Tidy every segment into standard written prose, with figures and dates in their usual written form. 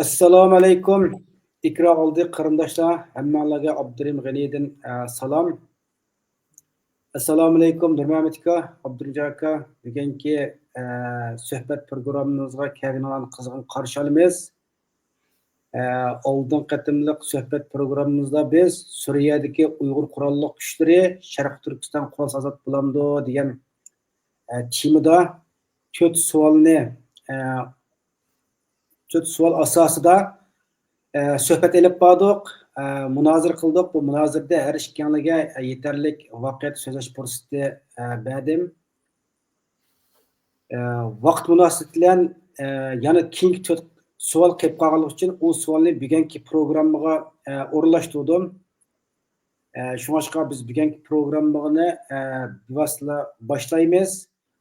Assalomu alaykum. Ikra oldi qarindoshlar. Hammalarga Abdurim G'aniydan salom. Assalomu alaykum Nurmamat aka, Abdurim aka. Bugungi suhbat programmamizga kelgan qizg'in qarshi olamiz. Oldin qatimliq suhbat programmamizda biz Suriyadagi Uyg'ur qurolli kuchlari Sharq Turkiston qurol ozod bo'lamdi degan temada 4 savolni 4 savol asosida suhbat elib bordik, munozir qildik. Bu munozirda har ikkalariga yetarli vaqt so'zlash fursati berdim. Vaqt munosabati bilan yana keyingi 4 savol kelib qolganligi uchun u savolni bugungi programmaga o'rinlashtirdim. Shunga biz bugungi programmani bevosita boshlaymiz.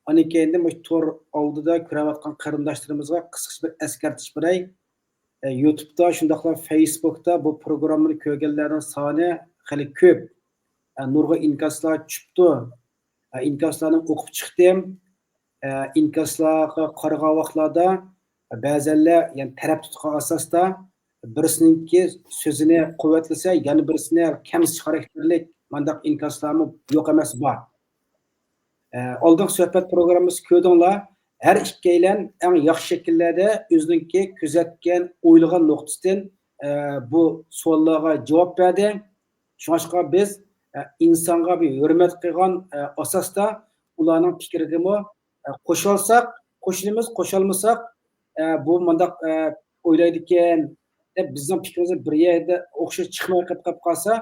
Ana keyin bu to'r oldida ko'rayotgan qarindoshlarimizga qisqacha bir eskartish beray. YouTube'da, shundaqla Facebook'da bu programmani ko'rganlarning soni xili ko'p. Nurg'a inkaslar chiqdi. Inkaslarni o'qib chiqdim. Inkaslarga qaragan vaqtlarda ba'zanlar, ya'ni taraf tutgan asosda birisininki so'zini quvvatlasa, yana birisini kamsiz xarakterlik mandaq inkaslarmi yo'q emas bor. Oldingi suhbat programmamiz ko'rdinglar. Her ikkaylan eng yaxshi shakllarda o'ziniki kuzatgan, o'ylagan nuqtasidan bu savollarga javob berdi. Shunga biz insonga bir hurmat qilgan asosda ularning fikriga qo'shilsak, qo'shilamiz, qo'shilmasak bu mandaq o'ylaydi ekan deb bizning fikrimiz bir yerda o'xshash chiqmay qolib qolsa,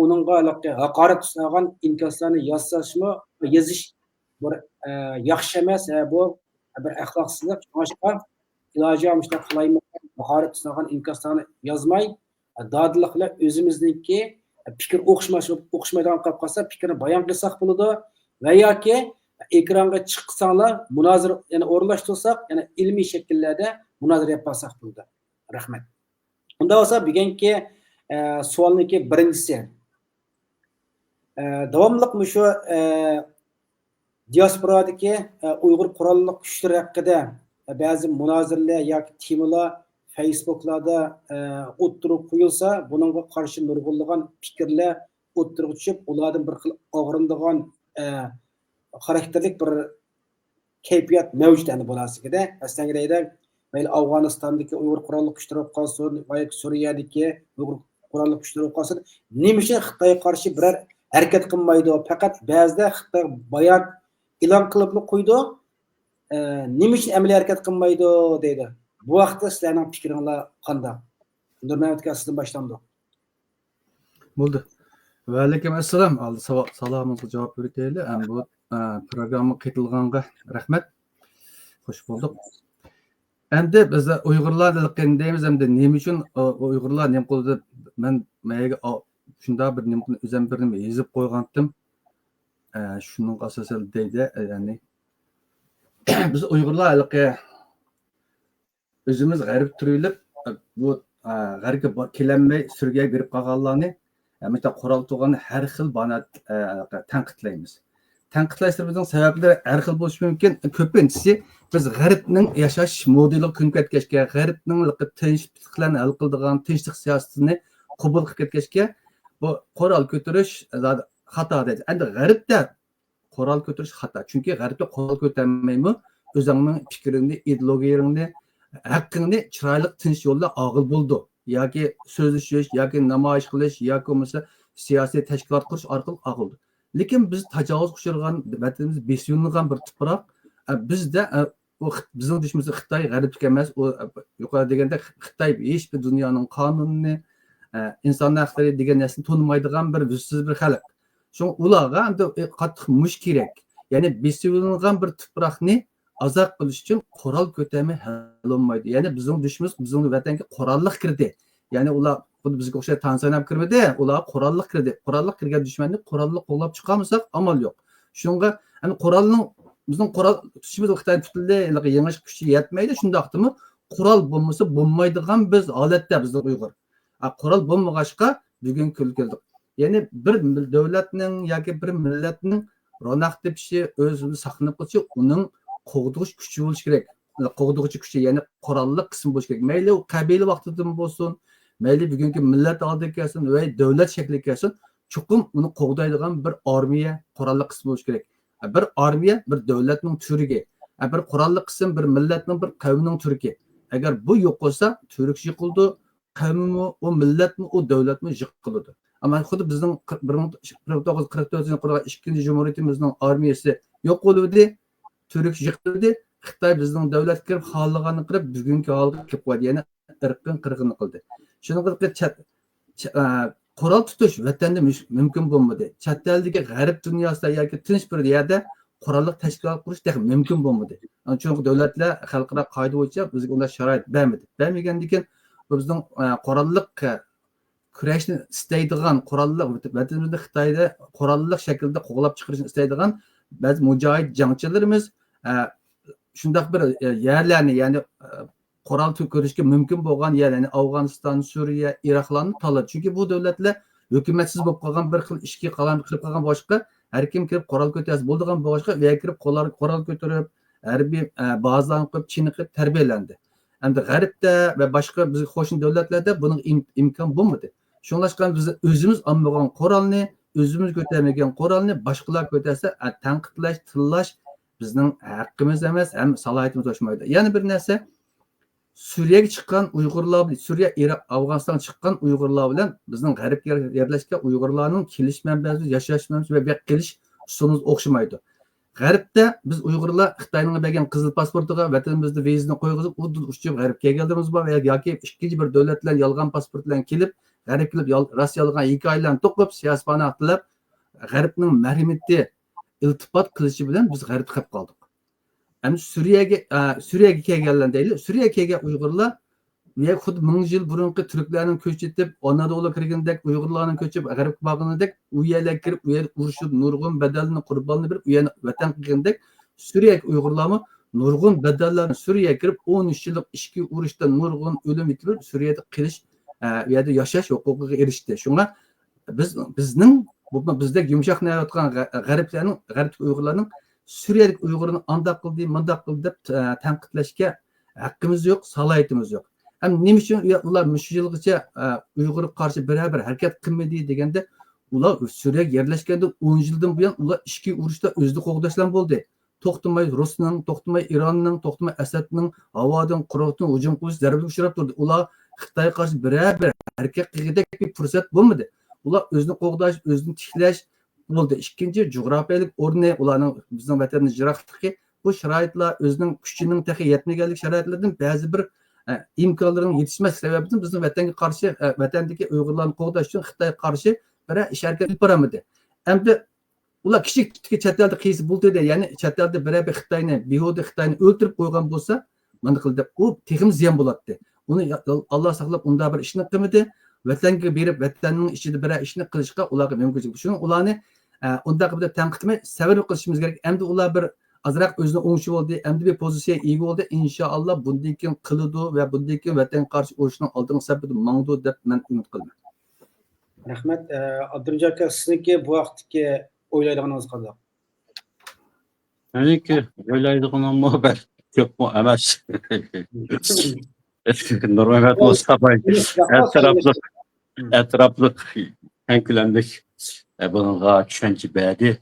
uningga haqorat qilgan inkaslarni yozish bir yaxshi emas. Bu bir axloqsizlik. Boshqa iloji bo'lsa qilaymi, mahorat qilgan inkaslarni yozmay, dodliqlar o'zimizniki fikr o'xshamaydigan qolib qolsa, fikrni bayon qilsak bo'ladi va yoki ekranga chiqsanglar, munozir yana o'rinlashtirsak, yana ilmiy shakllarda munozir yapsak bo'ladi. Rahmat. Unda bo'lsa bugungi savolniki birinchisi. Davomliq shu diasporadagi Uyg'ur qurolli kuchlari haqida ba'zi munozirlar yoki temalar Facebook'larda o'ttirib qo'yilsa, buningga qarshi nurg'unlagan fikrlar o'ttirib tushib, ulardan bir xil og'rindigan xarakterlik bir kayfiyat mavjud endi bo'lasigida. Aslida mayli Afg'onistondagi Uyg'ur qurolli kuchlari qolsin, yoki Suriyadagi Uyg'ur qurolli kuchlari qolsin, nima uchun Xitoyga qarshi biror harakat qilmaydi? Faqat ba'zida Xitoy bayon e'lon qilib qo'ydi. Nima uchun amaliy harakat qilmaydi deydi. Bu vaqtda sizlarning fikringlar qanday? Nurmamat aka, sizdan boshlandik. Bo'ldi. Va alaykum assalom. Salomingizga javob beraylik. Bu programma qaytilganga rahmat. Xush bo'ldik. Endi biz Uyg'urlar deymiz, endi nima uchun Uyg'urlar nima qildi? Men mayga shunda bir nima o'zim bir nima yozib qo'ygandim. Shuning asosida deydi, ya'ni biz Uyg'urlar o'zimiz g'arib turilib, bu g'arbga kelanmay Suriyaga kirib qolganlarni, mesela qurol tuğanı har xil bana tanqidlaymiz. Tanqidlashimizning sabablari har xil bo'lishi mumkin. Ko'pinchisi biz g'arbning yashash modeli kun ketgachga, g'arbning tinchliklarni hal qiladigan tinchlik siyosatini qabul qilib ketgachga, bu qurol ko'tarish xato deydi. Endi g'arbda qurol ko'tarish xato. Chunki g'arbda qurol ko'tarmaymi, o'zingning fikringni, ideologiyangni, haqqingni chiroyli tinch yo'lda og'il bo'ldi. Yoki so'zlashish, yoki namoyish qilish, yoki bo'lmasa siyosiy tashkilot qurish orqali og'ildi. Lekin biz tajovuz uchirgan, vatanimiz besyunligan bir tuproq, bizda bizning dushimiz Xitoy g'arbga emas, u yuqori deganda Xitoy hech bir dunyoning qonunini, inson haqlari degan narsani tanımaydigan bir vujudsiz bir xalq. Shuning ularga endi qattiq mush kerak. Ya'ni besyunligan bir tuproqni azaq qilish uchun qurol ko'tarmay hal olmaydi. Ya'ni bizning dushimiz bizning vatanga qurolliq kirdi. Ya'ni ular xuddi bizga o'xshash Tanzaniya kirmadi, ular qurolliq kirdi. Qurolliq kirgan dushmanni qurolliq qo'llab chiqamizsak amal yo'q. Shunga yani qurolning bizning qurol tutishimiz Xitoy tutildi, yengish kuchi yetmaydi. Shundaqdimi? Qurol bo'lmasa bo'lmaydigan biz holatda bizning Uyg'ur. Qurol bo'lmag'achqa bugun keldik. Ya'ni bir davlatning yoki bir millatning ronaq tepishi, o'zini saqlanib qolishi uning qo'g'dish kuchi bo'lishi kerak. qo'g'dug'uchi kuchi, ya'ni qurolli qism bo'lishi kerak. Mayli u qabila vaqtidan bo'lsin, mayli bugungi millat oldiga kelsin va davlat shakliga kelsin, chuqur uni qo'g'daydigan bir armiya, qurolli qism bo'lishi kerak. Bir armiya bir davlatning turiga, bir qurolli qism bir millatning, bir qavmning turiga. Agar bu yo'q bo'lsa, turk yiqildi, qavmimi, o millatmi, o davlatmi yiqiladi. Ama xuddi bizning 1944 qurgan 2-chi jumhuriyatimizning armiyasi yo'q bo'ldi, turk yiqildi, Xitoy bizning davlatga kirib xohlaganini qilib, bugungi holga kelib qo'ydi, ya'ni irqin qirg'in qildi. Shuning qurol tutish vatanda mumkin bo'lmadi. Chet eldagi g'arb dunyosida yoki tinch bir yerda qurolli tashkilot qurish mumkin bo'lmadi. Chunki davlatlar xalqaro qoida bo'yicha bizga unday sharoit bermadi. Bermagandan keyin bizning qurolli kurashni istaydigan, qurolli vatanimizda Xitoyda qurolli shaklda qo'g'lab chiqarishni istaydigan ba'zi mujohid jangchilarimiz shunday bir yerlarni, ya'ni qurol ko'rishga mumkin bo'lgan yerlarni Afg'oniston, Suriya, Iroqlarni tanladi. Chunki bu davlatlar hukumatsiz bo'lib qolgan, bir xil ishga qilib qolgan boshqa, har kim kirib qurol ko'tarsa bo'ladigan boshqa va kirib qurol ko'tarib, harbiy bazalarni qilib, chiniqib tarbiyalandi. Endi g'arbda va boshqa biz qo'shni davlatlarda buning imkon bo'lmadi. Shunlashgan biz o'zimiz olmagan qurolni, o'zimiz ko'tarmagan qurolni boshqalar ko'tarsa, tanqidlash, tillash bizning haqqimiz emas, ham salohiyatimiz o'xshamaydi. Yana bir narsa, Suriyaga chiqqan Uyg'urlar, Suriya, Iroq, Afg'oniston chiqqan Uyg'urlar bilan bizning g'arbga yerlashgan Uyg'urlarning kelish manbasi, yashash manbasi va qilish usulimiz o'xshamaydi. G'arbda biz Uyg'urlar Xitoyning bergan qizil pasportiga vatanimizda vizani qo'yg'izib, uchib g'arbga kelganimiz bor yoki ikkinchi bir davlatlar yolg'on pasport bilan kelib, g'arb kelib Rossiya yolg'on hikoyalarni to'plab, siyosatni aqlab, g'arbning marhamati iltifot qilishi bilan biz g'arbga qolib qoldik. Endi Suriyaga kelganlar deydi. Suriyaga kelgan Uyg'urlar ve xuddi 1000 yil burungi turklarning ko'chitib, Anadolu kirgandek Uyg'urlarning ko'chib g'arbga borganidek, u yerga kirib, u yerda urushib, nurg'un badalni qurbonni berib, u yerni vatan qilgandek, Suriyaga Uyg'urlarmi nurg'un badallarni Suriyaga kirib 13 yillik ichki urushda nurg'un o'lim yetib, Suriyada qilish, u yerda yashash huquqiga erishdi. Shunga bizning bizdek yumshoq niyatgan g'arblarning, g'arb Uyg'urlarning Suriyalik Uyg'urni andaq qildi, mundaq qildi deb tanqidlashga haqqimiz yo'q, salohiyatimiz yo'q. Ham nima uchun ular shu yilgacha Uyg'urga qarshi biror harakat qilmadi deganda, ular Suriyaga yerlashganda 10 yildan buyon ular ichki urushda o'zini qo'g'dashlar bo'ldi. To'xtamay Rusning, to'xtamay Ironning, to'xtamay Asadning havodan quruqdan hujum qilish zarbaga uchrab turdi. Ular Xitoyga qarshi biror harakat qilgandek bir fursat bo'lmadi. Ular o'zini qo'g'dash, o'zini tiklash bo'ldi. Ikkinchi jo'grafiyalik o'rni ularning bizning vatanimiz jiroqligi, bu sharoitlar o'zining kuchining tahi yetmaganlik sharoitlardan ba'zi bir imkonlarning yetishmas sababidan bizning vatanga qarshi, vatandagi Uyg'urlarni qo'g'dash uchun Xitoyga qarshi bir ish harakat olib boramadi. Endi ular kichik chet elda qiysi bo'ldi, ya'ni chet elda bir Xitoyni, behuda Xitoyni o'ltirib qo'ygan bo'lsa, mana qildi, u texim ziyon bo'ladi. Uni Alloh saqlab unda bir ishni qilmadi. Vatanga berib, vatanning ichida bir ishni qilishga ularga mumkinchilik. Shuning ularni undaq bir tanqidmay sabr qilishimiz kerak. Endi ular bir azroq o'zini o'ngchi bo'ldi, endi bir pozitsiyaga ega bo'ldi. Inshaalloh bundan keyin qiladi va bundan keyin vatan qarshi urushning oldini sabit mangdu deb men umid qilaman. Rahmat. Abdurajab aka, sizniki bu vaqtdagi o'ylaydiganingiz qanday? Meniki o'ylaydiganim bir ko'p emas. Nurmat Mustafa etraflı enkulemlik bununla düşünce bədi.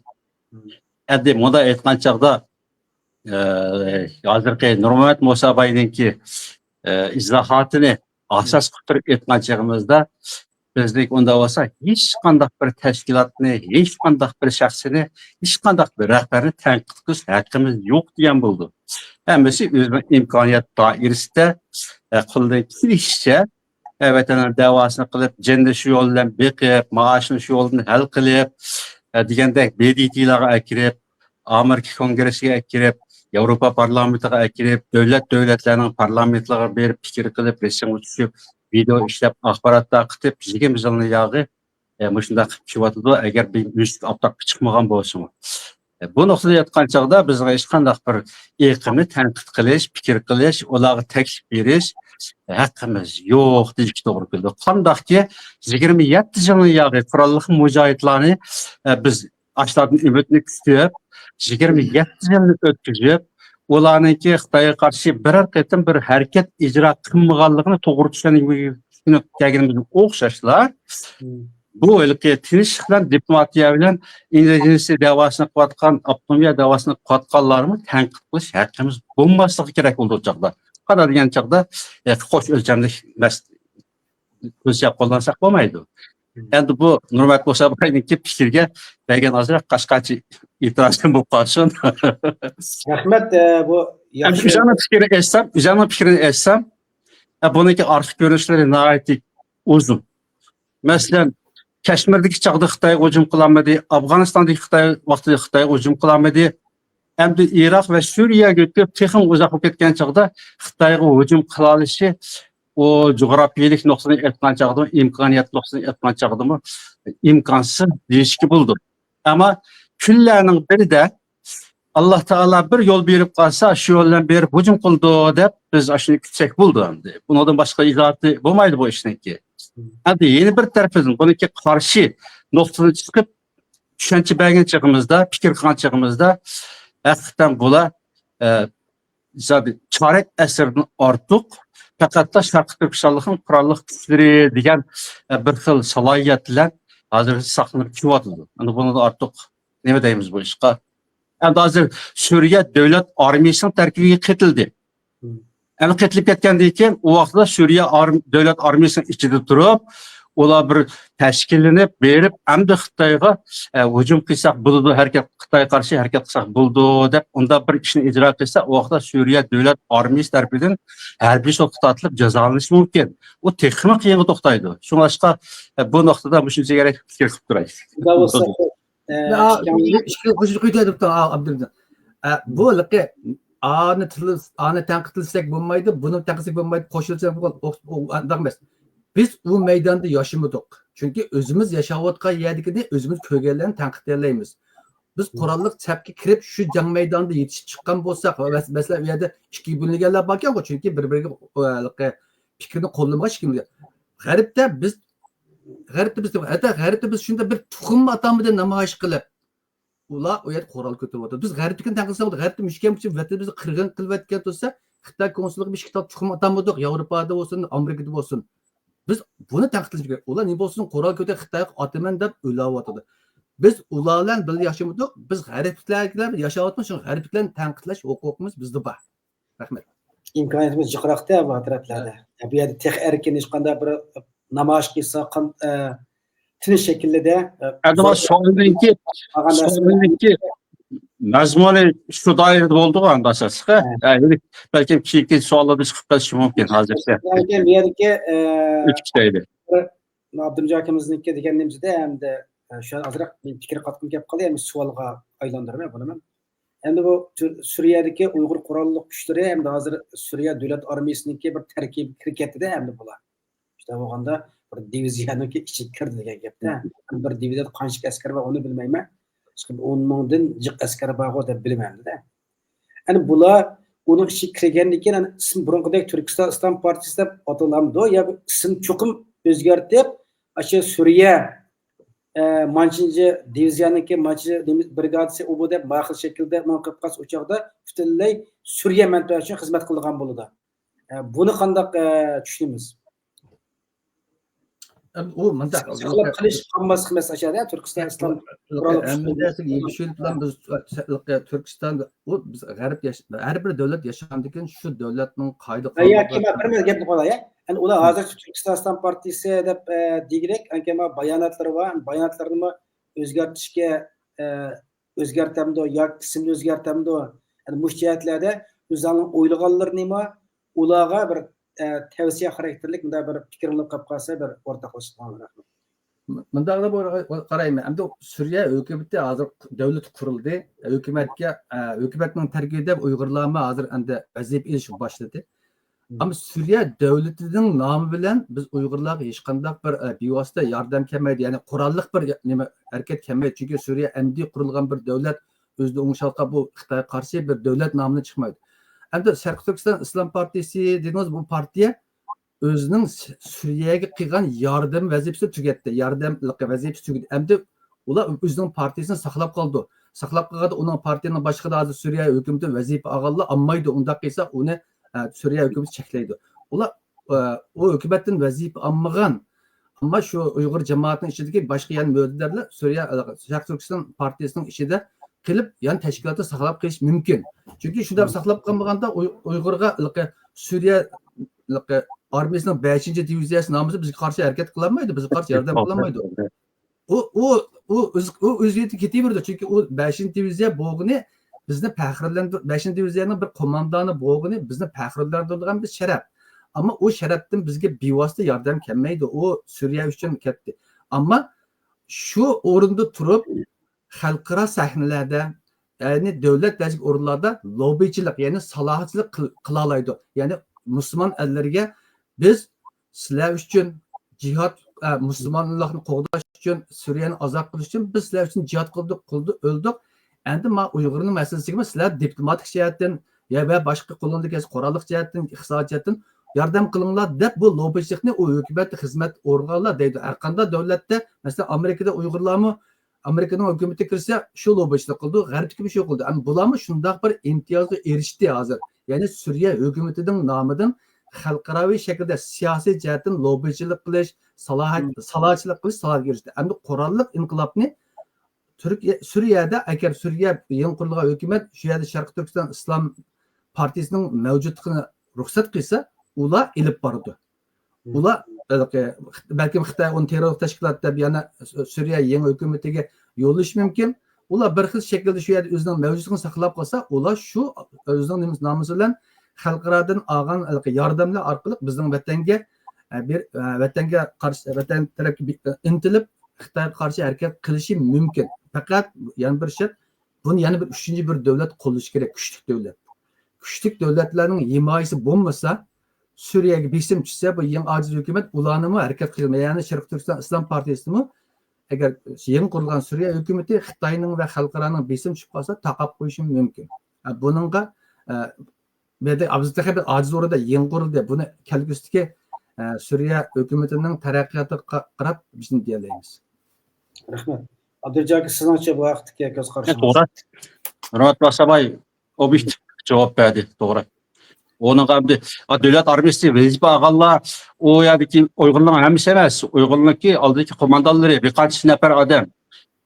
Endi moda etken çağda hazırki Nurmat Mustafa'nın ki izahatını asas kıtırıp etken çağımızda bizlik onda olsa hiç kandak bir teşkilatını, hiç kandak bir şahsını, hiç kandak bir rehberini tenkit kız hakkımız yok diyen buldu. Hemisi imkaniyet dairesinde kıldığı işçe vatanın davasını kılıp, cennet şu yoldan bekip, maaşını şu yoldan hal kılıp, degende BDT'lere ekirip, Amerika Kongresi'ye ekirip, Avrupa Parlamentoga ekirip, devletlerinin parlamentlerine berip, fikir kılıp, resim uçuşup, video işlep, akbaratda akıtıp, bizge bizalını yağı, müşünde çıvatıdı, eğer bir müzik aptak çıkmagan bolsun. Bu noktada yatkan çağda bizge hiç kandak bir eğitimini tenkit kılış, fikir kılış, olağı teklif beriş, hakkımız yok dedik doğru bildi. Kandak ki 27 yılın yağı kurallık mücahitlerini biz açlardan ümitini kütüp, 27 yılını ötküzüp, ularniki Xitoyga qarshi birer qitim bir harakat ijro qilmaganligini to'g'ri tushunib kelganimizga o'xshashlar. Bu o'lka tinchlik bilan diplomatiya bilan ingliziya davosini qilayotgan, avtonomiya davosini qilayotganlarni tanqid qilish haqqimiz bo'lmasligi kerak bo'ldi o chaqda. Qana degan chaqda qo'sh o'lchamli o'lchab qo'llansak bo'lmaydi. Endi bu Nurmat Musaboyevniki fikriga degan hozir qashqachi e'tirozim bo'lib qolsin. Rahmat, bu yaxshi. Üzerine fikrini etsem, bununki arxik görünüşleri nihayet uzun. Mesela Keşmir'deki çağda Xitay'a hücum kılanmadı, Afganistan'daki vaxtida Xitay'a hücum kılanmadı. Hem de Irak ve Suriye'ye götürüp texim uzak ketken çağda Xitay'a hücum kılalışı o coğrafiyalik noktasını etmen çağda, imkaniyet noktasını etmen çağda mı imkansız değişik buldu. Ama küllerinin biri de Allah Teala bir yol berip kalsa şu yoldan berip hücum kıldı dep biz aşını kütsek buldu. Bundan başka izahatı bulmaydı bu işinki. Hadi yeni bir tarafımızın bununki karşı noktasını çıkıp düşünce belgen çağımızda, fikir kılan çağımızda hakikaten bula çarek eserinin artık fakat da Şarkı Türkistanlıkın kurallık güçleri diyen bir xil salayetler hazır saklanıp çıvatıdı. Yani bunu da artık ne deyimiz bu işe? Yani hazır Suriye devlet armiyasının terkibi ketildi. Yani ketilip ketkendiği o vaxtda Suriye devlet armiyasının içinde durup ola bir təşkilinib berib hem de Xitayga hücum qilsak buldu, Xitayga qarşı hərəkət qilsak buldu deb onda bir işini icra qilsa o vaxtda Suriye devlet armiyası tərəfindən hərbi soqqa atılıb cəzalanışı mümkün. O texnik qiyin toxtaydı. Şunlaşqa bu noktada bu düşüncə gərək fikir qılıb durayıq. Bu laqı anı tanqidlsak bo'lmaydi, buni tanqidlsak bo'lmaydi, qo'shilsak bo'lmaydi. Biz bu meydanda yaşamadık. Çünkü özümüz yaşayotgan yerdikini özümüz ko'rganlarni tanqidlaymiz. Biz qurolliq chapga kirib shu jang maydonida yetishib chiqqan bo'lsak, masalan u yerda ikki bo'linganlar borkan, chunki bir-biriga fikrini qo'llamagan kim. G'arbda biz shunda bir tuxum atamida namoyish qilib ular u yerda qurol ko'taryapti. Biz g'arbnikini tanqidlasak, g'arbda mushkam uchun vatanimizni qirg'in qilayotgan bo'lsa, Xitoy konsulligi bir kitob tuxum atamadik, Yevropada bo'lsin, Amerikada bo'lsin. Biz bunu tanqidlash kerak. Ular ne bo'lsin qurol ko'tarib Xitoyga otaman deb o'ylayotdi. Biz ular bilan birga yashamadik. Biz g'arbliklar yashayotmiz, shu g'arbliklarni tanqidlash huquqimiz bizda bor. Rahmat. İmkoniyatimiz jiqroqda bu taraflarda. Bu yerda tex erkin hech qanday bir namoyish qilsa, tinch shaklda. Adama so'ng'inki mazmuni shu doirada bo'ldi anda asosida. Yani belki kichik savollar chiqib qolishi mumkin hozircha. Yani bu yerdagi uch ikkitaydi. Abdurjo akamizniki deganimizda hamda shu azroq men fikr qatqim kelib qoldi, ham savolga aylantirmay bo'laman. Endi bu Suriyadagi Uyg'ur qurolli kuchlari hamda hozir Suriya davlat armiyasiniki bir tarkib kirkatida hamda bular. İşte bo'lganda bir diviziyaniki ichiga kirdi degan gapda. Bir diviziyada qancha askar bor uni bilmayman. 10 mingdan jiq askar bor deb bilmayman-da. Yani bular onun işi kirgandan keyin ism burunqidek Turkiston Islom partiyasi deb atalamdi ya ism cho'qim o'zgartib, o'sha Suriya Manchinchi diviziyoniki Manchinchi brigadasi u bu deb maxil shaklda muqib qas o'choqda butunlay Suriya manfaati uchun xizmat qilgan bo'ladi. Buni qanday tushunamiz? U manda qilish qilmas aşağıda Turkiston Islom Turkiston biz g'arb har bir davlat yashagandan shu davlatning qoida yoki bir gapni qo'yay. Yani ular hozir Turkiston Islom partiyasi deb degirek, ankama bayonotlari va bayonotlarni o'zgartirishga o'zgartamdi yoki ismni o'zgartamdi. Yani mushtihatlarda o'zlarining o'ylaganlarini nima ularga bir tavsiya xarakterlik bunday bir fikrini qilib qolsa bir o'rtoqlashgan rahmat. Bundaqda qarayman. Endi Suriya hukumati hozir davlat qurildi. Hukumatning tarkibida Uyg'urlarni hozir endi vazifa olish boshladi. Ama Suriya davlatining nomi bilan biz Uyg'urlarga hech qanday bir bevosita yordam kelmaydi. Ya'ni qurolliq bir nima harakat kelmaydi. Chunki Suriya endi qurilgan bir davlat o'zida o'ngshaqqa bu Xitoyga qarshi bir davlat nomini chiqmaydi. Endi Sharq Turkiston Islom partiyasi dediğimiz bu partiya o'zining Suriyaga qilgan yordam vazifasini tugatdi. Yordam vazifasini tugatdi. Endi ular o'zining partiyasini saqlab qoldi. saqlab qolganda uning partiyaning boshqada hozir Suriya hukumati vazifa olganlar olmaydi. Undaq qilsa uni Suriya hukumati cheklaydi. Ular o hukumatdan vazifa olmagan, ammo shu Uyg'ur jamoatining ichidagi boshqa yana mo'ddarlar Suriya Sharq Turkiston partiyasining ichida qilib, yani tashkilotni saqlab qilish mumkin. Chunki shunda saqlab qolmaganda Uyg'urga Suriya armiyasining 5-diviziyasi nomida bizga qarshi harakat qilolmaydi, bizga qarshi yordam qilolmaydi. O o'zgarib ketaverdi. Chunki o 5-diviziya bo'lgani bizni faxrlantirib, 5-diviziyaning bir qo'mondoni bo'lgani bizni faxrlantiradigan bir sharaf. Ammo o sharafdan bizga bevosita yordam kelmaydi. O Suriya uchun ketdi. Ammo shu o'rinda turib xalqaro sahnalarda, ya'ni davlat darajalik o'rinlarda lobbichilik, ya'ni salohiyatchilik qila oladi. Ya'ni musulmon ellarga biz sizlar uchun jihad, musulmonlarni qo'g'dash uchun, Suriyani ozod qilish uchun biz sizlar uchun jihad qildik, o'ldik. Endi men Uyg'urning masalasiga sizlar diplomatik jihatdan ya boshqa qo'lindagi qurolliq jihatdan, iqtisodiy jihatdan yordam qilinglar deb bu lobbichilikni u hukumat xizmat organlar deydi. Har qanday davlatda, masalan Amerikada Uyg'urlarmi Amerikaning hukumati kirsa shu lobbichilik qildi, g'arbniki shu qildi. Ammo bularmi shundoq bir imtiyozga erishdi hozir. Ya'ni Suriya hukumatining nomidan xalqaro shaklda siyosiy jihatdan lobbichilik qilish, salohiyatchilik qilish salohiyatga erishdi. Endi qurolliq inqilobni Suriyada agar Suriya yangi qurilgan hukumat shu yerda Sharq Turkiston Islom partiyasining mavjudligini ruxsat qilsa, ular ilib boradi. Ular balkim Xitoy on terror tashkiloti deb yana Suriya yangi hukumatiga yo'llash mumkin. Ular bir xil shaklda shu yerda o'zining mavjudligini saqlab qolsa, ular shu o'zining nomi bilan xalqarodan olgan yordamlar orqali bizning vatanga qarshi vatan tarafga intilib Xitoyga qarshi harakat qilishi mumkin. Faqat yana bir shart, buni yana bir uchinchi bir davlat qo'llashi kerak, kuchli davlat. Kuchli davlatlarning himoyasi bo'lmasa, Suriyaga besim tushsa, bu yangi ojiz hukumat ularni harakat qilmaydi. Ya'ni Sharq Turkiston Islom partiyasimi agar yangi qurilgan Suriya hukumati Xitoyning va xalqaroning besim tushib qolsa, taqab qo'yishi mumkin. Buningga Bede abzitaqi bir aciz orada yangi qurildi. Buni kelgusidagi Suriya hukumatining taraqqiyoti qarab bizni deyamiz. Rahmat. Abdurjabir sizlarcha bu vaqtga ko'z qarashingiz. To'g'ri. Murat Basabay obyektiv javob berdi, to'g'ri. Onun qabdi davlat armiyasi vazifa olganlar o yerdagi Uyg'urlar hammasi emas, Uyg'urlarki oldidagi qo'mondonlari bir qancha nafar odam,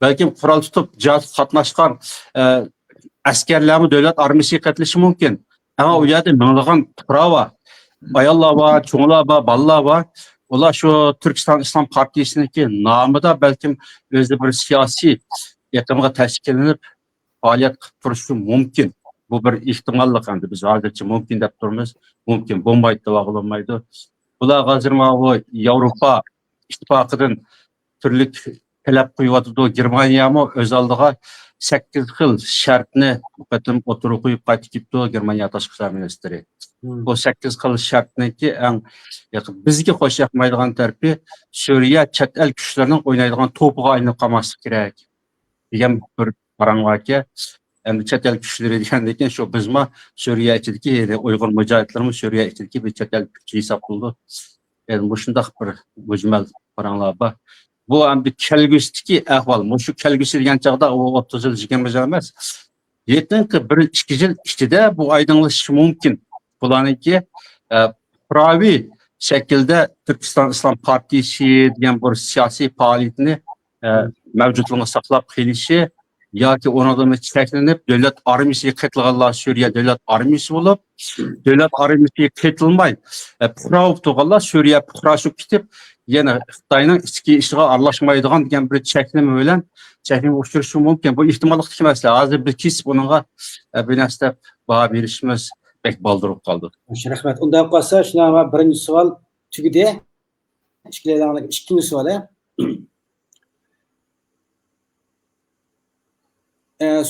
balki qurol tutib jihad qatnashgan askarlarni davlat armiyasiga qatnashishi mumkin. Ama o yerde minglagan prava, ayollar var, cho'nglar var, bolalar var. Ular shu Turkiston Islom partiyasiniki nomida balkim o'zi bir siyosiy yaqinga tashkillanib faoliyat qilib turishi mumkin. Bu bir ehtimollik endi biz hozircha mumkin deb turamiz. Mumkin bo'lmaydi deb o'ylamaydi. Bular hozir bu Yevropa ittifoqidan turli talab qo'yyotdi. Germaniyami o'z oldiga 8 xil shartni qatim o'tirib qo'yib qaytib ketdi Germaniya tashqi ishlar ministri. Bu 8 xil shartniki eng bizga qo'shaqmaydigan tarafi Suriya chet el kuchlarining o'ynaydigan to'piga aylanib qolmaslik kerak degan bir qarang'aki. Endi chet el kuchlari degandan shu bizma Suriya ichidagi Uyg'ur mujohidlarimiz Suriya ichidagi bir chet el kuchi hisoblanadi. Endi bu shunday bir mujmal qaranglar bor. Bu ham bir kelgusidagi ahvol. Shu kelgusi degan chog'da o 30 yil chiqamiz emas. Yettinki 1-2 yil ichida bu oydinlashishi mumkin. Bularniki praviy shaklda Turkiston Islom partiyasi degan bir siyosiy faoliyatini mavjudligini saqlab qolishi yoki o'rnidan cheklanib davlat armiyasiga qaytilganlar Suriya davlat armiyasi bo'lib, davlat armiyasiga qaytilmay puqro to'g'anlar Suriya puqroshi ketib yana Xitoyning ichki ishiga aralashmaydigan degan bir cheklama bilan cheklama uchrashi mumkin. Bu ehtimolli emas. Hozir biz kesib bunga bir narsa baho berishimiz pek baldirib qoldi. Rahmat. Undan qolsa, shuna birinchi savol tugidi. Ikkinchi savol.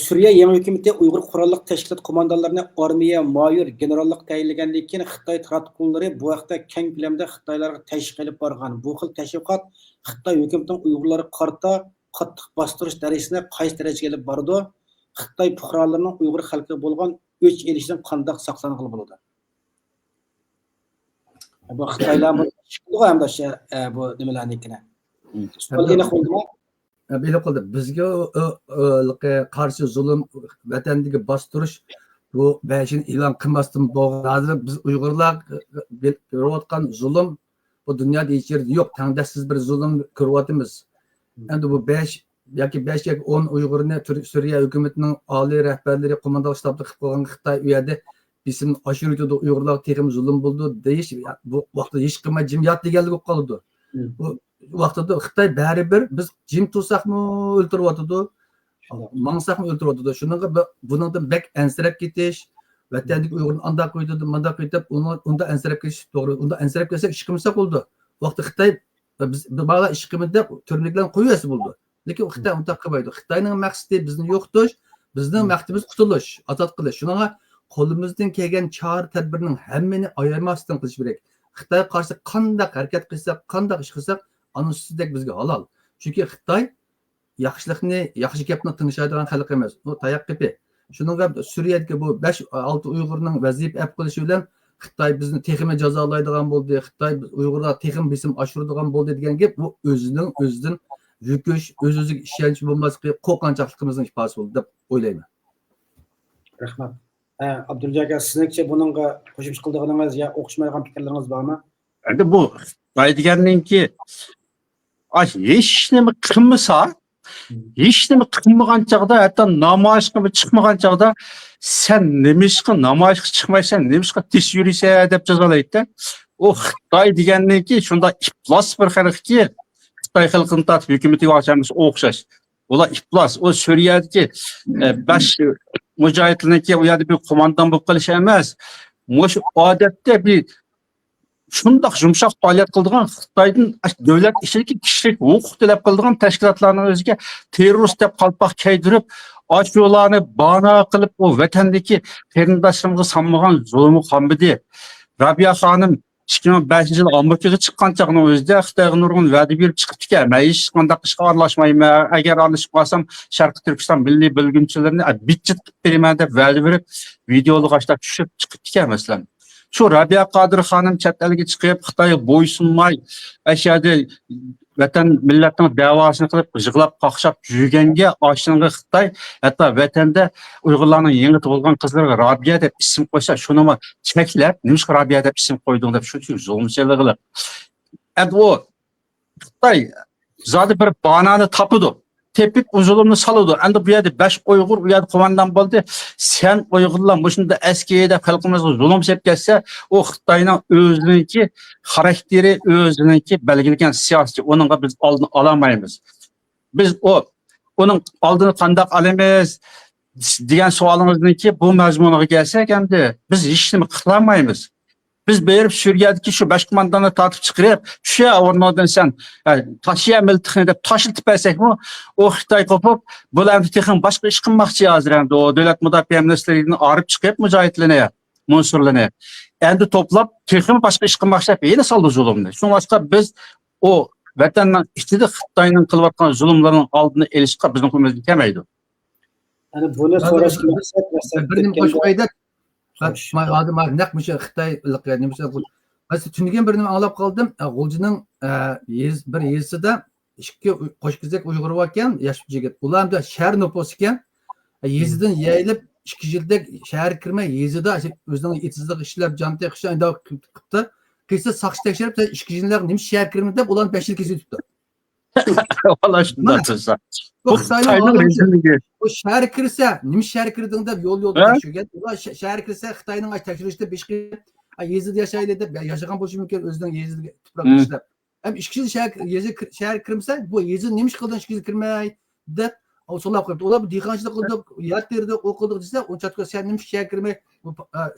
Suriya yangi hukumati Uyg'ur qurolliq tashkilot qo'mondonlarini armiya mayor generallik tayinlagandan keyin Xitoy taratqullari bu vaqtda keng ko'lamda Xitoylarga tashviq qilib borgan. Bu xil tashviqot Xitoy hukumatining Uyg'urlarga qarta qattiq bostirish darajasida qaysi darajaga olib bordi? Xitoy fuqarolarining Uyg'ur xalqiga bo'lgan o'ch elishidan qanday saqlanib bo'ladi? Bu Xitoylar bu hamda bu nimalarnikini. bilib qoldi. Bizga qarshi zulm, vatandagi bostirish bu bashini e'lon qilmasdan bo'lgan. Hozir biz Uyg'urlar ko'rayotgan zulm bu dunyoda hech yerda yo'q. Tangdashsiz bir zulm ko'ryapmiz. Endi bu 5 yoki 5 yoki 10 Uyg'urni Suriya hukumatining oliy rahbarlari qo'mondon shtabida qilib qo'ygan Xitoy u yerda bizim aşırı Uyg'urlar texim zulm bo'ldi deyish bu vaqtda hech qilmay jim yot deganlik bo'lib qoldi. Bu vaqtda Xitoy baribir biz jim tursaqmi o'ltiryotdi, mansaqmi o'ltiryotdi. Shuninga buningdan bek ansirab ketish, vatandagi Uyg'urni anda qo'ydi, manda qo'yib, unda ansirab ketish to'g'ri. Unda ansirab kelsak ish qilmasa bo'ldi. Vaqtda Xitoy biz bala ish qilmada turniklarni qo'yasi bo'ldi. Lekin Xitoy unda qilmaydi. Xitoyning maqsadi bizni yo'qtish, bizning maqsadimiz qutulish, ozod qilish. Shuninga qo'limizdan kelgan chora tadbirning hammani ayamasdan qilish kerak. Xitoy qarshi qanday harakat qilsak, qanday ish qilsak, ana sizdek bizga halol. Chunki Xitoy yaxshilikni, yaxshi gapni tinglaydigan xalq emas. U tayoq qipi. Shuningga Suriyadagi bu 5-6 Uyg'urning vaziyat ap qilishi bilan Xitoy bizni texmi jazolaydigan bo'ldi. Xitoy Uyg'urlar texim bisim oshiradigan bo'ldi degan gap bu o'zidan yukish, o'z-o'ziga ishonch bo'lmasligi, qo'rqinchligimizning ifodasi bo'ldi deb o'ylayman. Rahmat. Abdullah aka, sizningcha buningga qo'shimcha qildiganingiz yo o'xshamaydigan fikrlaringiz bormi? Endi bu Xitoy degandanki hech nima qilmasa, hech nima qilmagan chog'da, hatto namoyish qilib chiqmagan chog'da sen nimishqa namoyish chiqmaysan, nimishqa tish yuriysan deb jazolaydi. U Xitoy degandanki shunda iflos bir xalqki Xitoy xalqini tatib hukumatiga ochamiz o'xshash. Ular iflos. O Suriyadagi 5 mujohidlarniki u yerda bir qo'mondon bo'lib qolish emas. Shu odatda bir shundoq yumshoq faoliyat qiladigan Xitoyning davlat ishidagi kishilik huquq talab qiladigan tashkilotlarning o'ziga terrorist deb qalpoq kiydirib, yo'llarni bana qilib o vatandagi qarindoshlarimizga sanmagan zulmi qanbidi. Rabiya xonim 2005 yil Amerikaga chiqqan chaqning o'zida Xitoyga nurg'un va'da berib chiqibdi ekan. Men hech qanday ishga aralashmayman. Agar aralashib qolsam, Sharqiy Turkiston milliy bilgimchilarini bitchit qilib beraman deb va'da berib, videoni qashlab tushib chiqibdi ekan masalan. Shu Rabiya Qodir xonim chet elga chiqib, Xitoyga bo'ysunmay, ashada vatan millatning davosini qilib, yig'lab qaqshab yurganga oshnanga Xitoy hatto vatanda Uyg'urlarning yangi tug'ilgan qizlarga Rabiya deb ism qo'ysa, shuni cheklab, nimishqa Rabiya deb ism qo'yding deb shuncha zulmchiliklar. Endi u Xitoy zodi bir banani topidi. Tepib zulmni soladi. Endi bu yerda 5 Uyg'ur u yerda qo'mondon bo'ldi. Sen Uyg'urlar mushunda askiyada xalqimizga zulm qilib kelsa, u Xitoyning o'ziniki xarakteri, o'ziniki belgilangan siyosiy, uningga biz oldini olamaymiz. Biz uning oldini qanday olamiz degan savolingizniki bu mazmuniga kelsak, endi biz hech nima qila olmaymiz. Biz berib Suriyadagi shu 5 qo'mondonni tortib chiqarib, shu o'rnidan sen tashiya miltixni deb tashiltib bersakmi, u Xitoy qopib, bularni texin boshqa ish qilmoqchi hozir endi o davlat mudofaa ministrligidan olib chiqib mujohidlarni, munsurlarni endi to'plab texin boshqa ish qilmoqchi deb yana soldi zulmni. Shunga biz o vatanning ichida Xitoyning qilayotgan zulmlarning oldini olishga bizning qo'limizdan kelmaydi. Ana buni so'rashga maqsad bir nim qo'shib qo'ydik. Hozir men naqmish Xitoylik nimasi Mesela tüngen birini anlap kaldım. Gulcu'nun bir yezisida ikki qo'shkizak Uyg'ur varken yaşlı jigit. Ular da şehir nüfusu iken yezidan yayilib 2 yilda shahar kirmay yezida o'zining etsizlik ishlab jonta qishda qilibdi. Kelsa saqchi tekshirib 2 yillar nima shahar kirmay deb ularni 5 yil kesibdi. Vallahi shunday tursa. Bu shahar kirsa nima shahar kirding deb yo'l tekshirgan. Ular shahar kirsa Xitoyning tekshirishda 5 yil yezida yashaydi deb yashagan bo'lishi mumkin o'zining yezida tuproq ishlab. Hem 2 yil shahar kirmasa bu yezid nima ish qildi 2 yil kirmay deb so'lab qo'yibdi. Ular dehqonchilik qildi, yer terdi, o'qildi desa, unchalik shahar nima shahar kirmay,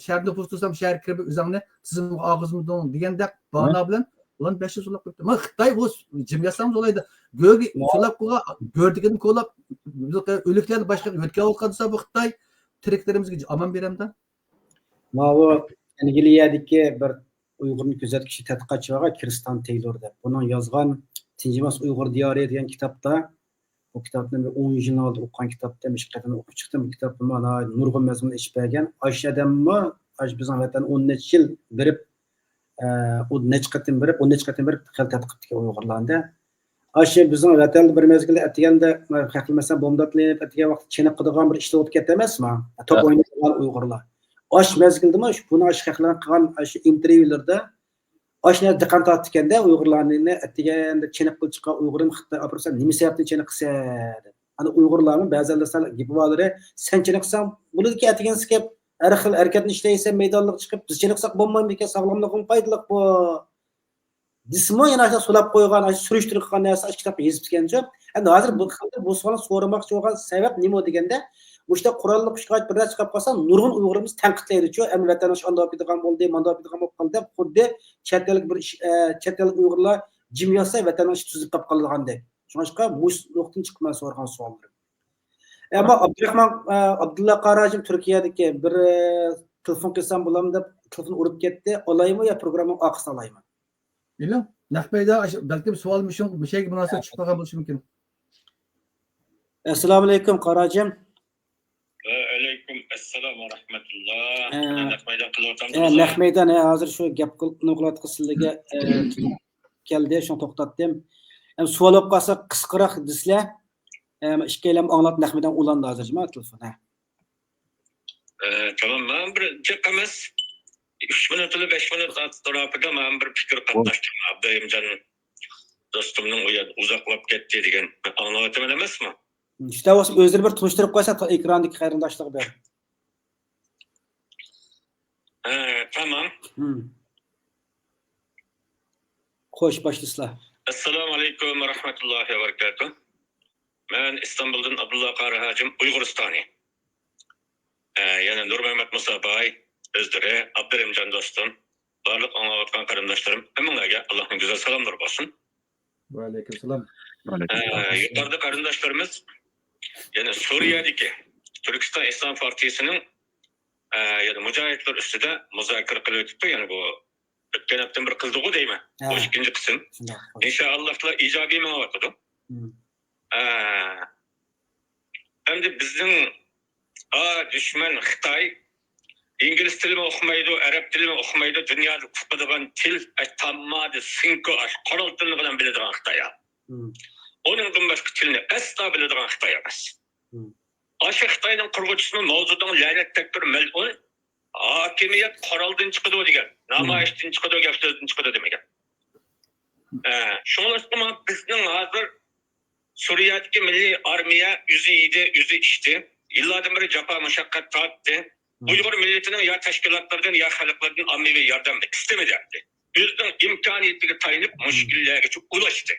shaharda nüfus tutsam shahar kirib o'zingni sizning og'izimdan degandek bahona bilan ular 5 yil so'lab qo'yibdi. Men Xitoy bu jim yasam so'laydi. Go'gi so'lab qo'ygan, gördükini ko'lab, o'liklarni boshqa o'tkazib olqansa bu Xitoy tiriklerimizga aman beramda. Mavo Angliyadagi bir Uyg'urni kuzatuvchi tadqiqotchi var, Kristan Taylor deb. Buni yozgan Tinjimas Uyg'ur diyori degan kitobda, bu kitobni 10 yil oldin o'qigan kitobda mishqatini o'qib chiqdim. Bu kitobni mana nurg'un mazmun ish bergan. Oshadammi, bizning vatan 10 necha yil berib, 10 necha qatim berib xil tadqiqotga Uyg'urlarda. Aşı bizim vatanda bir mezgilde etigende hakimesen bombatlayıp etigen vaqt çenip qıdığan bir işte o'tib ketdi emasmi? Top Ha. o'ynaydigan Uyg'urlar. Aş mezgildimi bunu aş haqlan qilgan aş intervyularda aşna diqqat tortganda Uyg'urlarni etigende çenip qilib chiqqan Uyg'urim Xitoy aprsan nima sababdan çenip qilsa deb. Ana Uyg'urlarning ba'zanlar sal gibivalari sen çenip qilsang buniki etigen skep har xil harakatni ishlaysan maydonga chiqib biz çenip qilsak bo'lmaymi ekan sog'lomligim foydaliq bu. Dismo yana aşağı sulab qo'ygan, aşağı surishtirib qilgan narsa aşağı kitobda yozib ketgan. Endi hozir bu savolni so'ramoqchi bo'lgan sabab nima deganda, bu ishda qurolli kuchga bir narsa chiqib qolsa, nurg'un Uyg'urimiz tanqidlaydi-ku, endi vatandosh unda o'padigan bo'ldi, manda o'padigan bo'lib qoldi deb, xuddi chet ellik bir chet ellik Uyg'urlar jim yotsa vatandosh tuzib qolib qolgandek. Shunga bu nuqtadan chiqib men so'ragan savol. Ama Abdurahman Abdulla Qarajim Turkiyadagi bir telefon qilsam bo'ladimi deb telefon urib ketdi. Olaymi yo programma oqisini olaymi? Bilmiyorum. Nahbeyda belki bir sual bir şey münasebet çıkmadan buluşu mümkün. Assalomu alaykum Qarajim. Va alaykum assalom va rahmatulloh. Nahmaydan qilyapmiz. Nahmaydan hozir shu gap qilayotgan sizlarga keldi, shuni to'xtatdim. Savol olib qolsa qisqaroq desizlar. Ikkalam anglab Nahmaydan ulandi hozirmi telefon. Tamam, men bir emas 3 minut ile 5 minut atrofida men bir fikr qatnashdim. Abdurahimjon do'stimning uzoqlab ketdi degan anglayapman emasmi? İşte o'zini bir tunishtirib qo'ysa ekrandagi qarindoshlar bor. Tamam. Xo'sh, boshlasizlar. Assalomu alaykum va rahmatullohi va barakatuh. Men Istanbuldan Abdulla Qarahajim Uyg'uristoni. Yana Nurmamat Musabay, o'zlari, Abdurahimjon do'stim, barliq anglayotgan qarindoshlarim, hammalarga Allohning go'zal salomlari bo'lsin. Va alaykum. Yuqorida qarindoshlarimiz yani Suriyadagi Turkiston Islom partiyasining yani mujohidlar ustida muzokara qilib o'tibdi. Yani bu o'tgan hafta bir qildigu deyman. Bu ikkinchi qism. İnşallah ijobiy ma'noda. Endi bizning dushman Xitoy ingliz tilini o'qimaydi, arab tilini o'qimaydi, dunyoda o'qiydigan til tammadi, sinko, qoral tilini bilan biladigan Xitoy. Onun başka tilini asla biladigan Xitoy emas. Aşı Xitoyning qurg'uvchisi mavzudan la'nat takbir mal'un hokimiyat qoraldan chiqadi degan, namoyishdan chiqadi gap so'zdan chiqadi demagan. Shunga bizning hozir Suriyadagi milliy armiya yüzü yedi, yüzü içti. Yıllardan beri jafo mushaqqat tortdi. Uyg'ur millatining ya tashkilotlardan ya xalqlardan ommaviy yordam istemedi. O'zining imkoniyatiga tayanib mushkullarga ulaştı.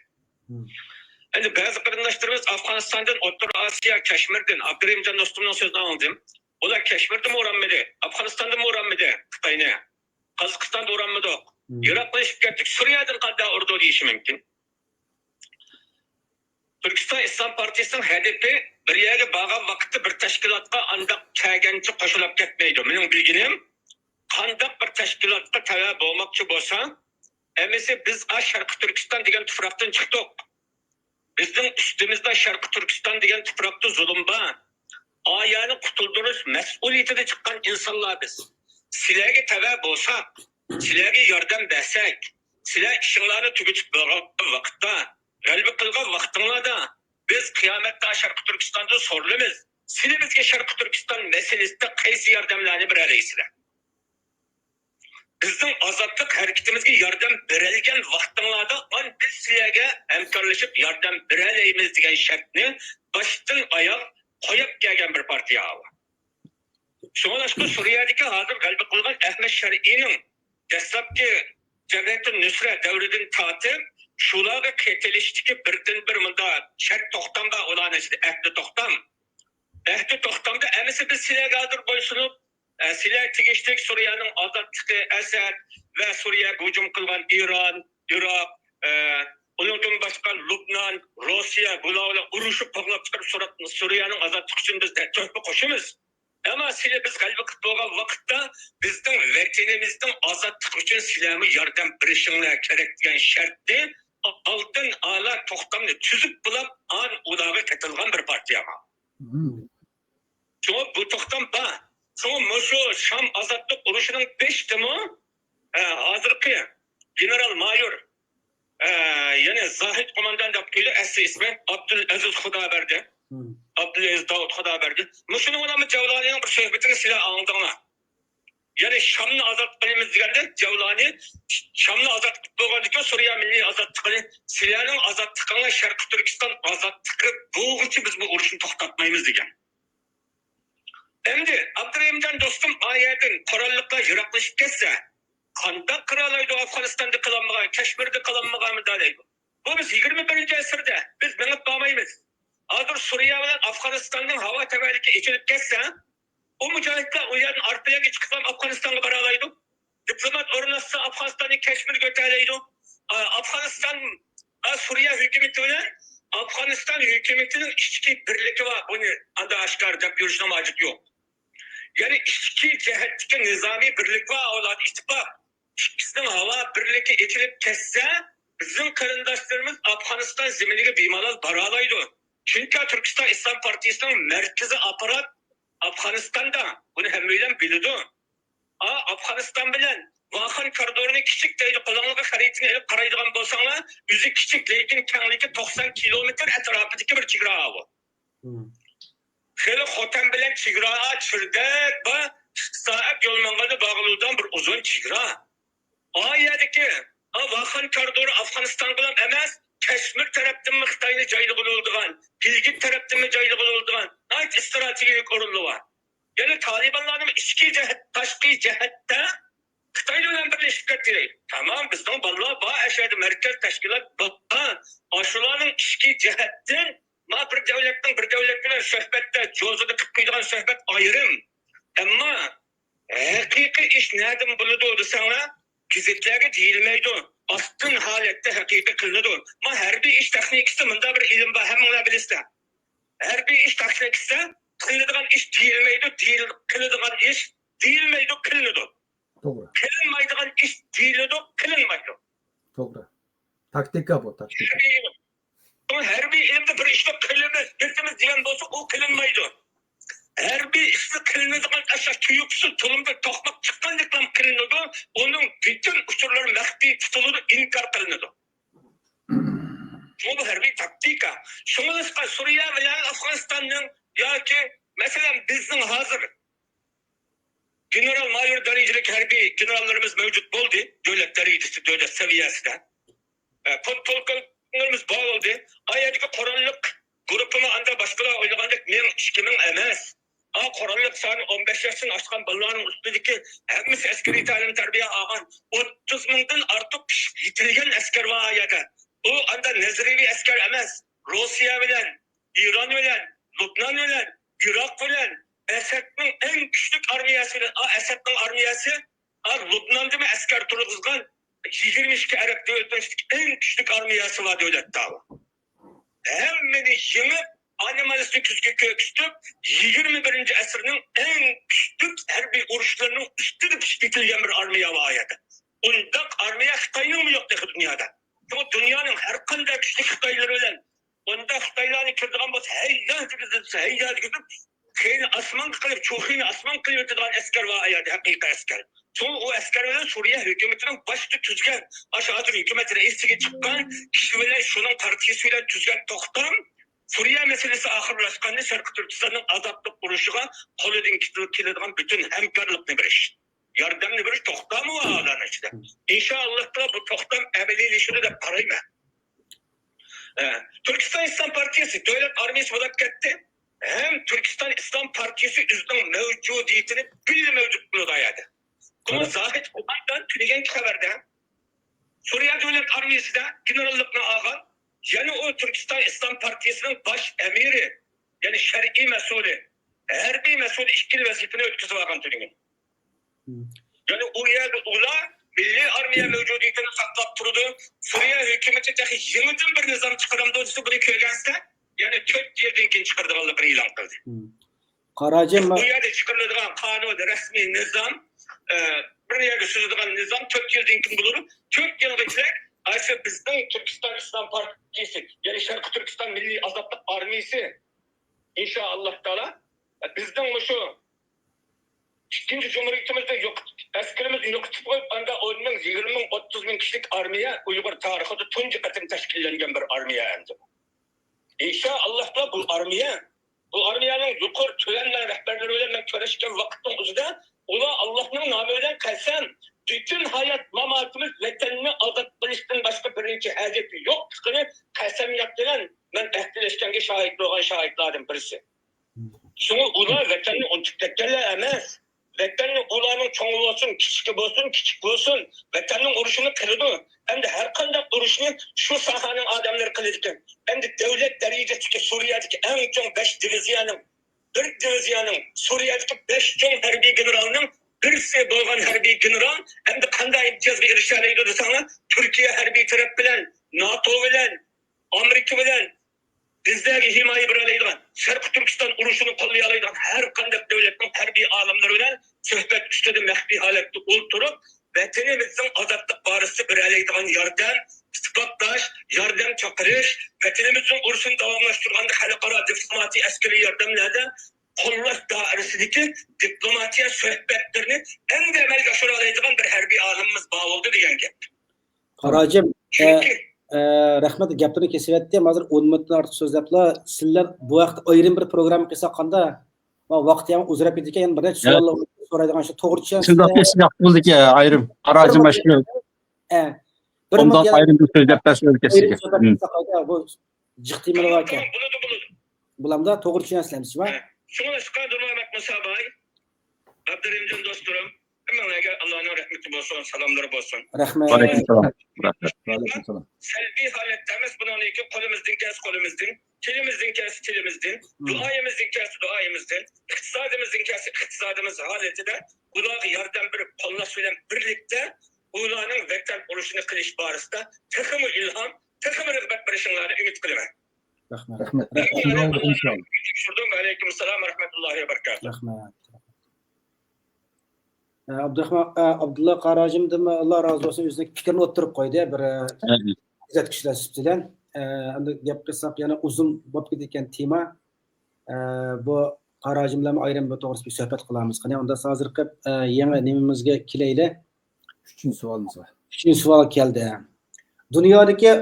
Endi ba'zi qarindoshlarimiz Afg'onistondan, O'rta Osiyo, Kashmirdan, Abdurahimjon do'stimning so'zidan oldim. Ular Kashmirdan o'ranmadi, Afg'onistondan o'ranmadi, Xitoyni. Qozog'istondan o'ranmadi. Iroqqa ishib ketdik, Suriyadan qanday urdi deyish mumkin. Turkiston Islom partiyasining HDP bir yerga borgan vaqtda bir tashkilotga andaq kelgancha qo'shilib ketmaydi. Mening bilginim, qandaq bir tashkilotga tava bo'lmoqchi bo'lsa, emisi biz Sharqiy Turkiston degan tuproqdan chiqdik. Bizning ustimizda Sharqiy Turkiston degan tuproqda zulm bor. Ayani qutuldirish mas'uliyatida chiqqan insonlar biz. Sizlarga tava bo'lsak, sizlarga yordam bersak, sizlar ishinglarni tugatib bo'lgan vaqtda, g'alaba qilgan vaqtinglarda biz qiyomatda Sharqiy Turkistonda so'ralamiz. Sizlar bizga Sharqiy Turkiston masalasida qaysi yordamlarni beralaysizlar? Bizning ozodlik harakatimizga yordam berilgan vaqtinglarda biz sizlarga hamkorlashib yordam beralaymiz degan shartni boshdan oyoq qo'yib kelgan bir partiya var. Shunga Suriyadagi hozir g'alaba qilgan Ahmad Shar'iyning dastlabki Jabhat Nusrat davridan tortib shularga qetilishdiki birdan bir munda shart to'xtamda ularni ichida ahdi to'xtam. Ahdi to'xtamda emisi biz sizlarga hozir bo'ysunib sizlar tegishlik Suriyaning ozodligi Asad va Suriyaga hujum qilgan Iron, Iroq, undan boshqa Lubnan, Rossiya bularga urushib qo'llab chiqarib Suriyaning ozodligi uchun biz tuhfa qo'shamiz. Ama sizlar biz g'alaba qilib bo'lgan vaqtda bizning vatanimizning ozodligi uchun sizlarga yordam berishinglar kerak degan shartni oldin ala to'xtamni tuzib bo'lib ularga ketilgan bir partiya bor. Çünkü bu to'xtam bor. Sonra şu Şam azadlık uruşunun 5 temi hazırki general mayor Yani Zahid komandan yaptıydı. Asli ismi Abdülaziz Xudaberdi. Abdülaziz Davud Xudaberdi. Muşunun adamı Cevlani'nin bir sohbetini silah aldığına. Yani Şam'ını azat kılımız degende Cevlani Şam'ını azat kıldıktan Suriye Milli Azatlığı Suriye'nin azatlıklarına Şarkı Türkistan azatlıkı bu için biz bu uğraşını toxtatmayımız degen. Endi Abdurrahimcan dostum ayetин Kur'anlıkla yıraklaşıp kesse kanda kıralaydı Afganistan'da kılanmağa, Keşmir'de kılanmağa müdahale'ydi. Bu biz 21. asırda biz menip bağmayımız. Hazır Suriye ve Afganistan'ın hava temeliki içilip kesse o mücahitler o yerden arkaya geçikten Afganistan'a baralaydı. Diplomat ornası Afganistan'ı Keşmir götürleydi. Afganistan Suriye hükümetiyle Afganistan hükümetinin işçi birliği var. Bunu anda aşkar da görüşüne macit yok. Yani işçi cihetteki nizami birlik var. Oğlan ittifak. İkisinin hava birliği içilip kesse bizim karındaşlarımız Afganistan zeminine bimalar baralaydı. Çünkü Türkistan İslam Partisi'nin merkezi aparat Afganistan'da. Bunu hem öyle biliyordu. Afganistan bilen Vahan koridorunu küçük deydi. Kullanılığı haritini elip karaydıgan bolsanlar, yüzü küçük lekin kengliki 90 kilometre etrafındaki bir çigra bu. Şöyle Xotan bilen çigra çirdek ve saat yol mangalı bağlıdan bir uzun çigra. Ayadaki Vahan koridoru Afganistan bilen emez, Keşmir taraftan mı Xitaylı caylığı olduğun, Gilgit taraftan mı caylığı olduğun, ait stratejik orunlu var. Yani Talibanların içki cihet, taşkı cihette Xitayla birleşip kettireydi. Tamam, bizden vallahi bağ eşyada merkez teşkilat bağ. Aşıların içki cihetten bir devletten sohbette, cozada kıpkıydıgan sohbet ayrım. Ama hakiki iş nereden buludu sana? Gizetlerge deyilmeydi. Astın halette hakiki kılınıdı. Ama her bir iş teknikisi bunda bir ilim var, hem ona bilirse. Her bir iş teknikisi kılınıdığan iş deyilmeydi, kılınıdığan iş deyilmeydi, kılınıdı. Doğru. Kılınmaydıgan iş deyildi, kılınmaydı. Doğru. Taktika bu, taktika. Her bir ilimde bir işte kılınır, etimiz diyen olsa o kılınmaydı. Her bir işte kılınıdığan aşağı tüyüksüz, tulumda tokmak çıkkanlıkla kılınırdı, onun bütün uçurları mehdi tutulurdu, inkar kılınırdı. Bu her bir taktika. Şunu Suriye ve Afganistan'ın ya ki mesela bizim hazır general mayor derecedeki harbiy generallarımız mevcut oldu. Devlet derecesi, devlet seviyesinde. Kontrollerimiz bağlı oldu. Ayadaki koranlık grubunu anda başkaları oylaganlık men işkimin emez. Koranlık sani 15 yaşını açkan ballarının üstündeki hepimiz askeri talim terbiye ağan 30 mindən artık yitilgen asker var ayada. O anda nezrevi asker emez. Rusya bilen, İran bilen, Lübnan bilen, Irak bilen, Esad'ın en küçük armiyası bilen, Esad'ın armiyası, Lübnan'da mı asker turulduğun 22 Arap devletinin en küçük armiyası var devlette. Hemmeni yığıp, animalistlik küzgü köküstüp, 21. asırının en küçük her bir uruşlarının üstüne bitilgen bir armiya var ayada. Ondan armiya Xitay'ın mı yok dünyada? Bu dünyanın her kanda küçük Xitayları olan, onda Xitaylarını kırdıgan boz, heyyaz gidip, keyni asman kılıp, çoğuyni asman kılıp edilen asker var ayada, hakika asker. Sonra o askerlerin Suriye hükümetinin başta tüzgen, aşağıdır hükümet reisliği çıkan, kişiyle şunun partisiyle tüzgen toktan, Suriye meselesi ahırlaşkanlı Şarkı Türkistan'ın azaplık kuruşuğa kol edin kilediğin bütün hemkarlıkını biriş. Yardımını biriş toktan mı var ağlarına işte. İnşallah da bu toktan emeliyleşini de parayla. Türkistan İslam Partisi devlet armiyası olarak gitti. Hem Türkistan İslam Partisi üzerinin mevcudiyetini bir mevcutluğu dayadı. Bunu Zahid Kumandan tünigen haberde Suriye Devlet Armiyası da generallıkına ağan yani o Türkistan İslam Partisi'nin baş emiri yani şer'i mesulü her bir mesul işkili vazifini ötküsü ağan tünigen. Yani o yerde ola milli armiye mevcudiyetini saklap durdu. Suriye hükümeti dahi yeniden bir nizam çıkaramdı olsa bunu köygense yani Türk yerden kim çıkardığı ilan kıldı. Bu yerde çıkarılan kanun resmi nizam bir yerde sözüdüğün nizam Türk yerden kim bulur? Türk yılgıçlar ayrıca bizden Türkistan İslam Partisi yani Şarkı Türkistan Milli Azaplık Armiyası inşallah Teala bizden şu İkinci Cumhuriyetimizde yok, askerimiz yok tutup anda 10 bin, 20 bin, 30 bin kişilik armiya Uyghur tarixida tunji qatim tashkillangan bir armiya endi. İnşallah bu armiyanın yuqori törenler rehberleri bilan men ko'rishgan vaqtning o'zida ular Allohning nomi bilan qasam bütün hayat mamatimiz vatanni ozod qilishdan boshqa birinchi hajati yo'qligini qasamyat bilan men ahdlashganga shohid bo'lgan shohidlardan birisi. Şunu ular vatanni unutib ketganlar emas. Vatanni ularning cho'ng bo'lsin, kichik bo'lsin, vatanning urushini qiladi. Endi har qanday urushni shu sohaning odamlari qiladi ekan. Endi davlat darajasida Suriyadagi eng chong 5 diviziyaning Suriyadagi 5 chong harbiy generalning birisi bo'lgan harbiy general endi qanday imtiyozga erishadi desanglar, Turkiya harbiy taraf bilan, NATO bilan, Amerika bilan bizdagi himoya beradigan, Sharq Turkiston urushini qo'llaydigan har qanday davlatning harbiy olimlari bilan suhbat ustida maxfiy holatda o'tirib, vatanimizning ozodlik borasida beradigan yordam, isbotlash, yordam chaqirish, vatanimizning urushini davomlashtirganda xalqaro diplomatiya askariy yordamlarda qo'llash doirasidagi diplomatiya suhbatlarini endi amalga oshiradigan bir harbiy olimimiz bor bo'ldi degan gap. Qarajim, rahmat gapini kesyapti. Hozir 10 minutdan ortiq so'zlablar. Sizlar bu vaqt ayrim bir program qilsak qanda vaqt ham uzrab ketdi ekan, bir savollar so'raydigan shu to'g'richa. Shundoq esnaq bo'ldiki ayrim qarajim shu. Bir Ondan ayrim bir so'zlab tashlab ketdik. Bu jiqtimlar ekan. Bulamda to'g'ri tushunasizmi? Şunu ıskadırmamak musabay. Abdurrahimcan dostlarım. Hemen Allah'ın rahmeti olsun, salamları olsun. Rahmet. Aleykümselam. Selbi haletimiz bunun iki kolumuzdan kes kolumuzdan, tilimizden kes tilimizden, duayımızdan kes duayımızdan, iktisadımızdan kes iktisadımız haleti de kulağı yardım bir kollaşıyla birlikte ulanın vektel oluşunu kılış barısında takımı ilham, takımı rıgbat barışınları ümit kılma. Rahmet. Şuradan aleykümselam ve rahmetullahi ve berekatuhu. Rahmet. Abdullah Qarajimdan Allah razı olsun o'zining fikrini o'ttirib qo'ydi bir kuzatuvchilar bilan. Endi gap qilsak yana uzun bo'lib ketgan tema. Bu Qarajim bilan ayrim bir to'g'risida bir suhbat qilamiz. Qani unda hozirgi yangi nimamizga kelaylik. 3-savolimiz bor. 3-savol keldi. Dunyodagi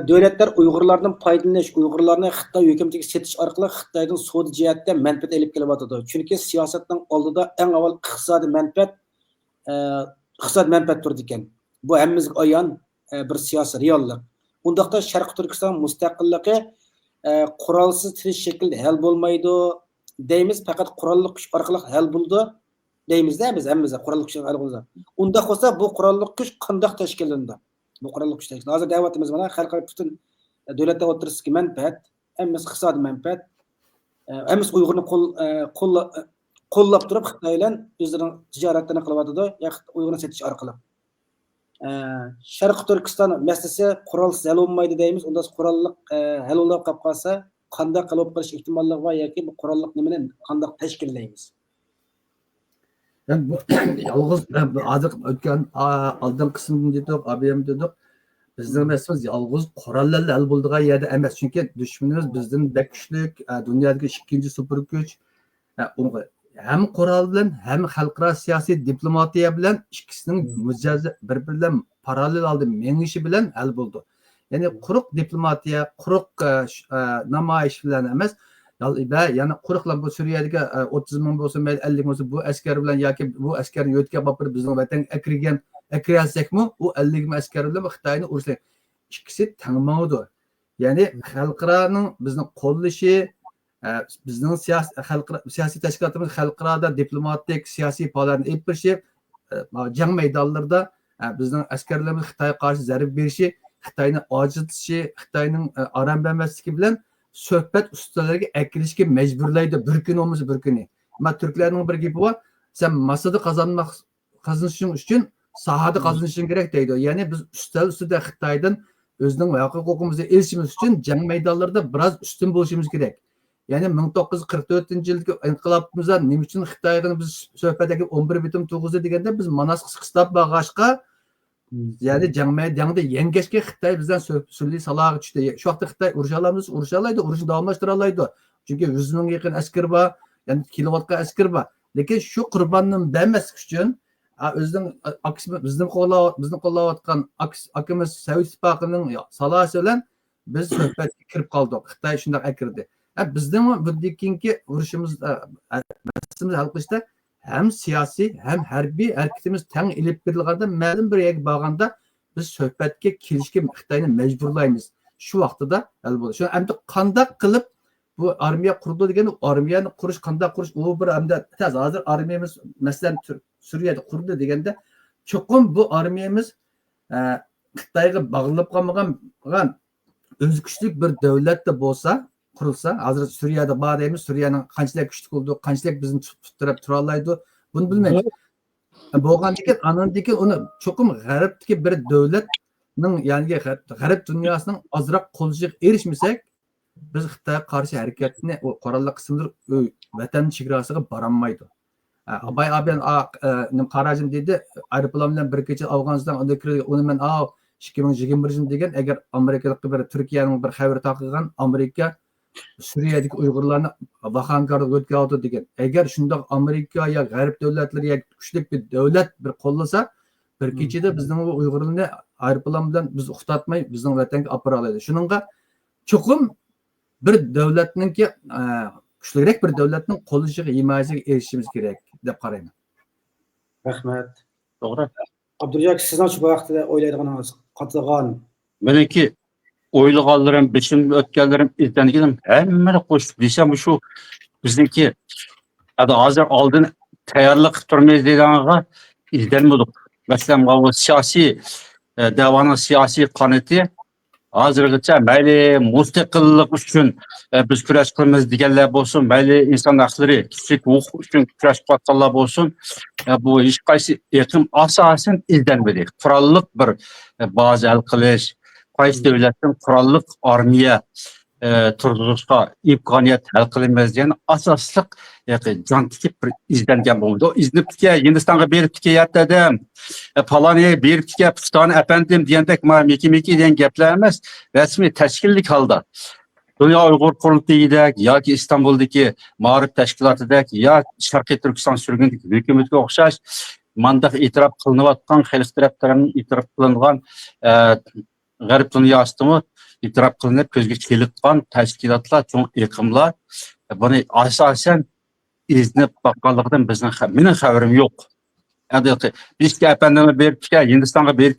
davlatlar Uyg'urlardan foydalanish, Uyg'urlarni Xitoy hukumatiga setish orqali Xitoydan savdo jihatda manfaat olib kelyapti. Chunki siyosatning oldida eng avval iqtisodiy manfaat turdi ekan. Bu hammamizga ayon bir siyosiy reallik. Undaqda Sharq Turkiston mustaqilligi qurolsiz tirish shaklida hal bo'lmaydi deymiz, faqat qurolli kuch orqali hal bo'ldi deymiz-da biz hammamiz qurolli kuch hal bo'ldi. Unda bo'lsa bu qurolli kuch qanday tashkillandi? Bu qurolli kuchlar. Hozir da'vatimiz mana xalqaro butun davlatlar o'rtasidagi manfaat, hammasi iqtisodiy manfaat, hammasi Uyg'urni qo'llab turib Xitoy bilan o'zlarining tijoratini qilyapti, Uyg'urni setish orqali. Sharq Turkiston masalasi qurolsiz hal bo'lmaydi deymiz. Unda qurolliq hal bo'lib qolsa, qanday qilib qilish ehtimolligi bor yoki bu qurolliq nimani qanday tashkillaymiz? Yalğız azıq ötken aldın kısmını dedik, abiyem dedik. Bizden mesimiz yalğız korallarla el bulduğu yerde emas. Çünkü düşmanımız bizden bek güçlük, dünyadaki ikinci süper güç. Hem koral bilen hem halkara siyasi diplomatiya bilen ikisinin mücazı birbirinden paralel aldı menişi bilen el buldu. Yani kuruk diplomatiya, kuruk namayiş bilen emas. Yani quruqlar bu Suriyadagi 30 ming bo'lsa, 50 bo'lsa bu askar bilan yoki bu askarni yo'tga bopirib bizning vatan akirgansekmi, u 50 ming askar bilan Xitoyni urushlar. İkisi tangmaydi. Ya'ni xalqaroning bizni qo'llashi, bizning siyosiy tashkilotimiz xalqaroda diplomatik siyosiy faoliyatni olib berishi, jang maydonlarida bizning askarlarimiz Xitoyga qarshi zarb berishi, Xitoyni ojizlatishi, Xitoyning aram bermasligi bilan söhbət ustalarına əkilişki mecburlaydı bir gün olmasa bir günü. Ama Türklerin bir gibi var. Sen masada kazanışın için sahada kazanışın gerek deydi. Yani biz üstüde Xitay'dan özünün vakı kokumuzu ilişimiz için cang meydanlarda biraz üstün buluşumuz gerek. Yani 1944 yıldaki inkılapımıza ne için Xitay'dan biz söhbətdeki 11,9 degende biz Manas kısıtlap bağışqa yani jangda yengeçke Xitoy bizden sürli salağı düştü. Şu vaqtda Xitoy urushalaydı, urushni davomlashtirolmaydi. Çünkü 100 ming yaqin askar bor, yani kilovatga askar bor. Lekin şu qurbanning bermaslik uchun Özünün bizning qo'llayotgan akimiz Sovet ittifoqining salosi bilan biz suhbatga kirib qoldik. Xitoy shunday akirdi. Bizning bundan keyingi urushimizda hal qilishda ham siyosiy ham harbiy harakatimiz teng ilib berilganda ma'lum bir yerga borganda biz suhbatga kelishga Xitoyni majburlaymiz. Shu vaqtida hal bo'ldi. Shu endi qanday qilib bu armiya qurdi degani armiyani qurish qanday qurish u bir hamda hozir armiyamiz masalan Suriyada qurdi deganda cho'qim bu armiyamiz Xitoyga bog'lanib qolmagan o'zi kuchli bir davlatda bo'lsa qurilsa hozir Suriyada bor deymiz Suriyaning qanchalik kuchli bo'ldi qanchalik bizni tuttirib tura oladi buni bilmaymiz bo'lgandan keyin andan keyin uni cho'qim g'arbdagi bir davlatning ya'ni g'arb dunyosining ozroq qo'lishiga erishmasak biz Xitoyga qarshi harakatni qurolli qismlar vatan chegarasiga borolmaydi. Abay abiyan qarajim dedi aeroplan bilan bir kecha Afg'oniston uni men 2021 degan agar amerikalik bir Turkiyaning bir xabar taqilgan Amerika Suriyadagi Uyg'urlarni vahangarda o'tkazdi degan. Agar shundoq Amerika ya g'arb davlatlari ya kuchli bir davlat bir qo'llasa bir kechada bizning Uyg'urlarni aeroplan bilan biz uxtatmay bizning vatanga olib bora oladi. Shuningga cho'qim bir davlatningki kuchliroq bir davlatning qo'llashiga himoyasiga erishishimiz kerak deb qarayman. Rahmat. To'g'ri. Abdurjak sizning shu vaqtida o'ylaydiganingiz qat'igan. Meniki o'ylaganlarim, beshim o'tganlarim, izlanganim hammani qo'shib desam shu bizniki hozir oldin tayyorlik qilib turmaymiz deganiga izlanmadik. Masalan, bu siyosiy da'voning siyosiy qanoti hozirgacha mayli mustaqillik uchun biz kurash qilamiz deganlar bo'lsin, mayli inson haqlari kishilik huquq uchun kurash qilayotganlar bo'lsin, bu hech qaysi iqlim asosan izlanmadi. Qurolliq bir baza hal qilish, qaysi davlatning qurolliq armiya turg'izishga imkoniyat hal qilamiz degan asosliq jon tikib bir izlangan bo'ldi. O iznibga Hindistonga berib ketyaptim. Paloniya berib Pakiston afandim degandek meki degan gaplar emas, rasmiy tashkillik holda Dünya Uyg'ur qurultayidek yoki Istanbuldagi ma'rif tashkilotidek yo Sharqiy Turkiston surgundagi hukumatga o'xshash mandaq e'tirof qilinayotgan xalq tarafdan e'tirof qilingan g'arb dunyosida e'tirof qilinib ko'zga kelayotgan tashkilotlar, cho'ng iqimlar buni asosan iznib baqqanligidan bizning mening xabarim yo'q. Endi bizga apandini berib Hindistonga berib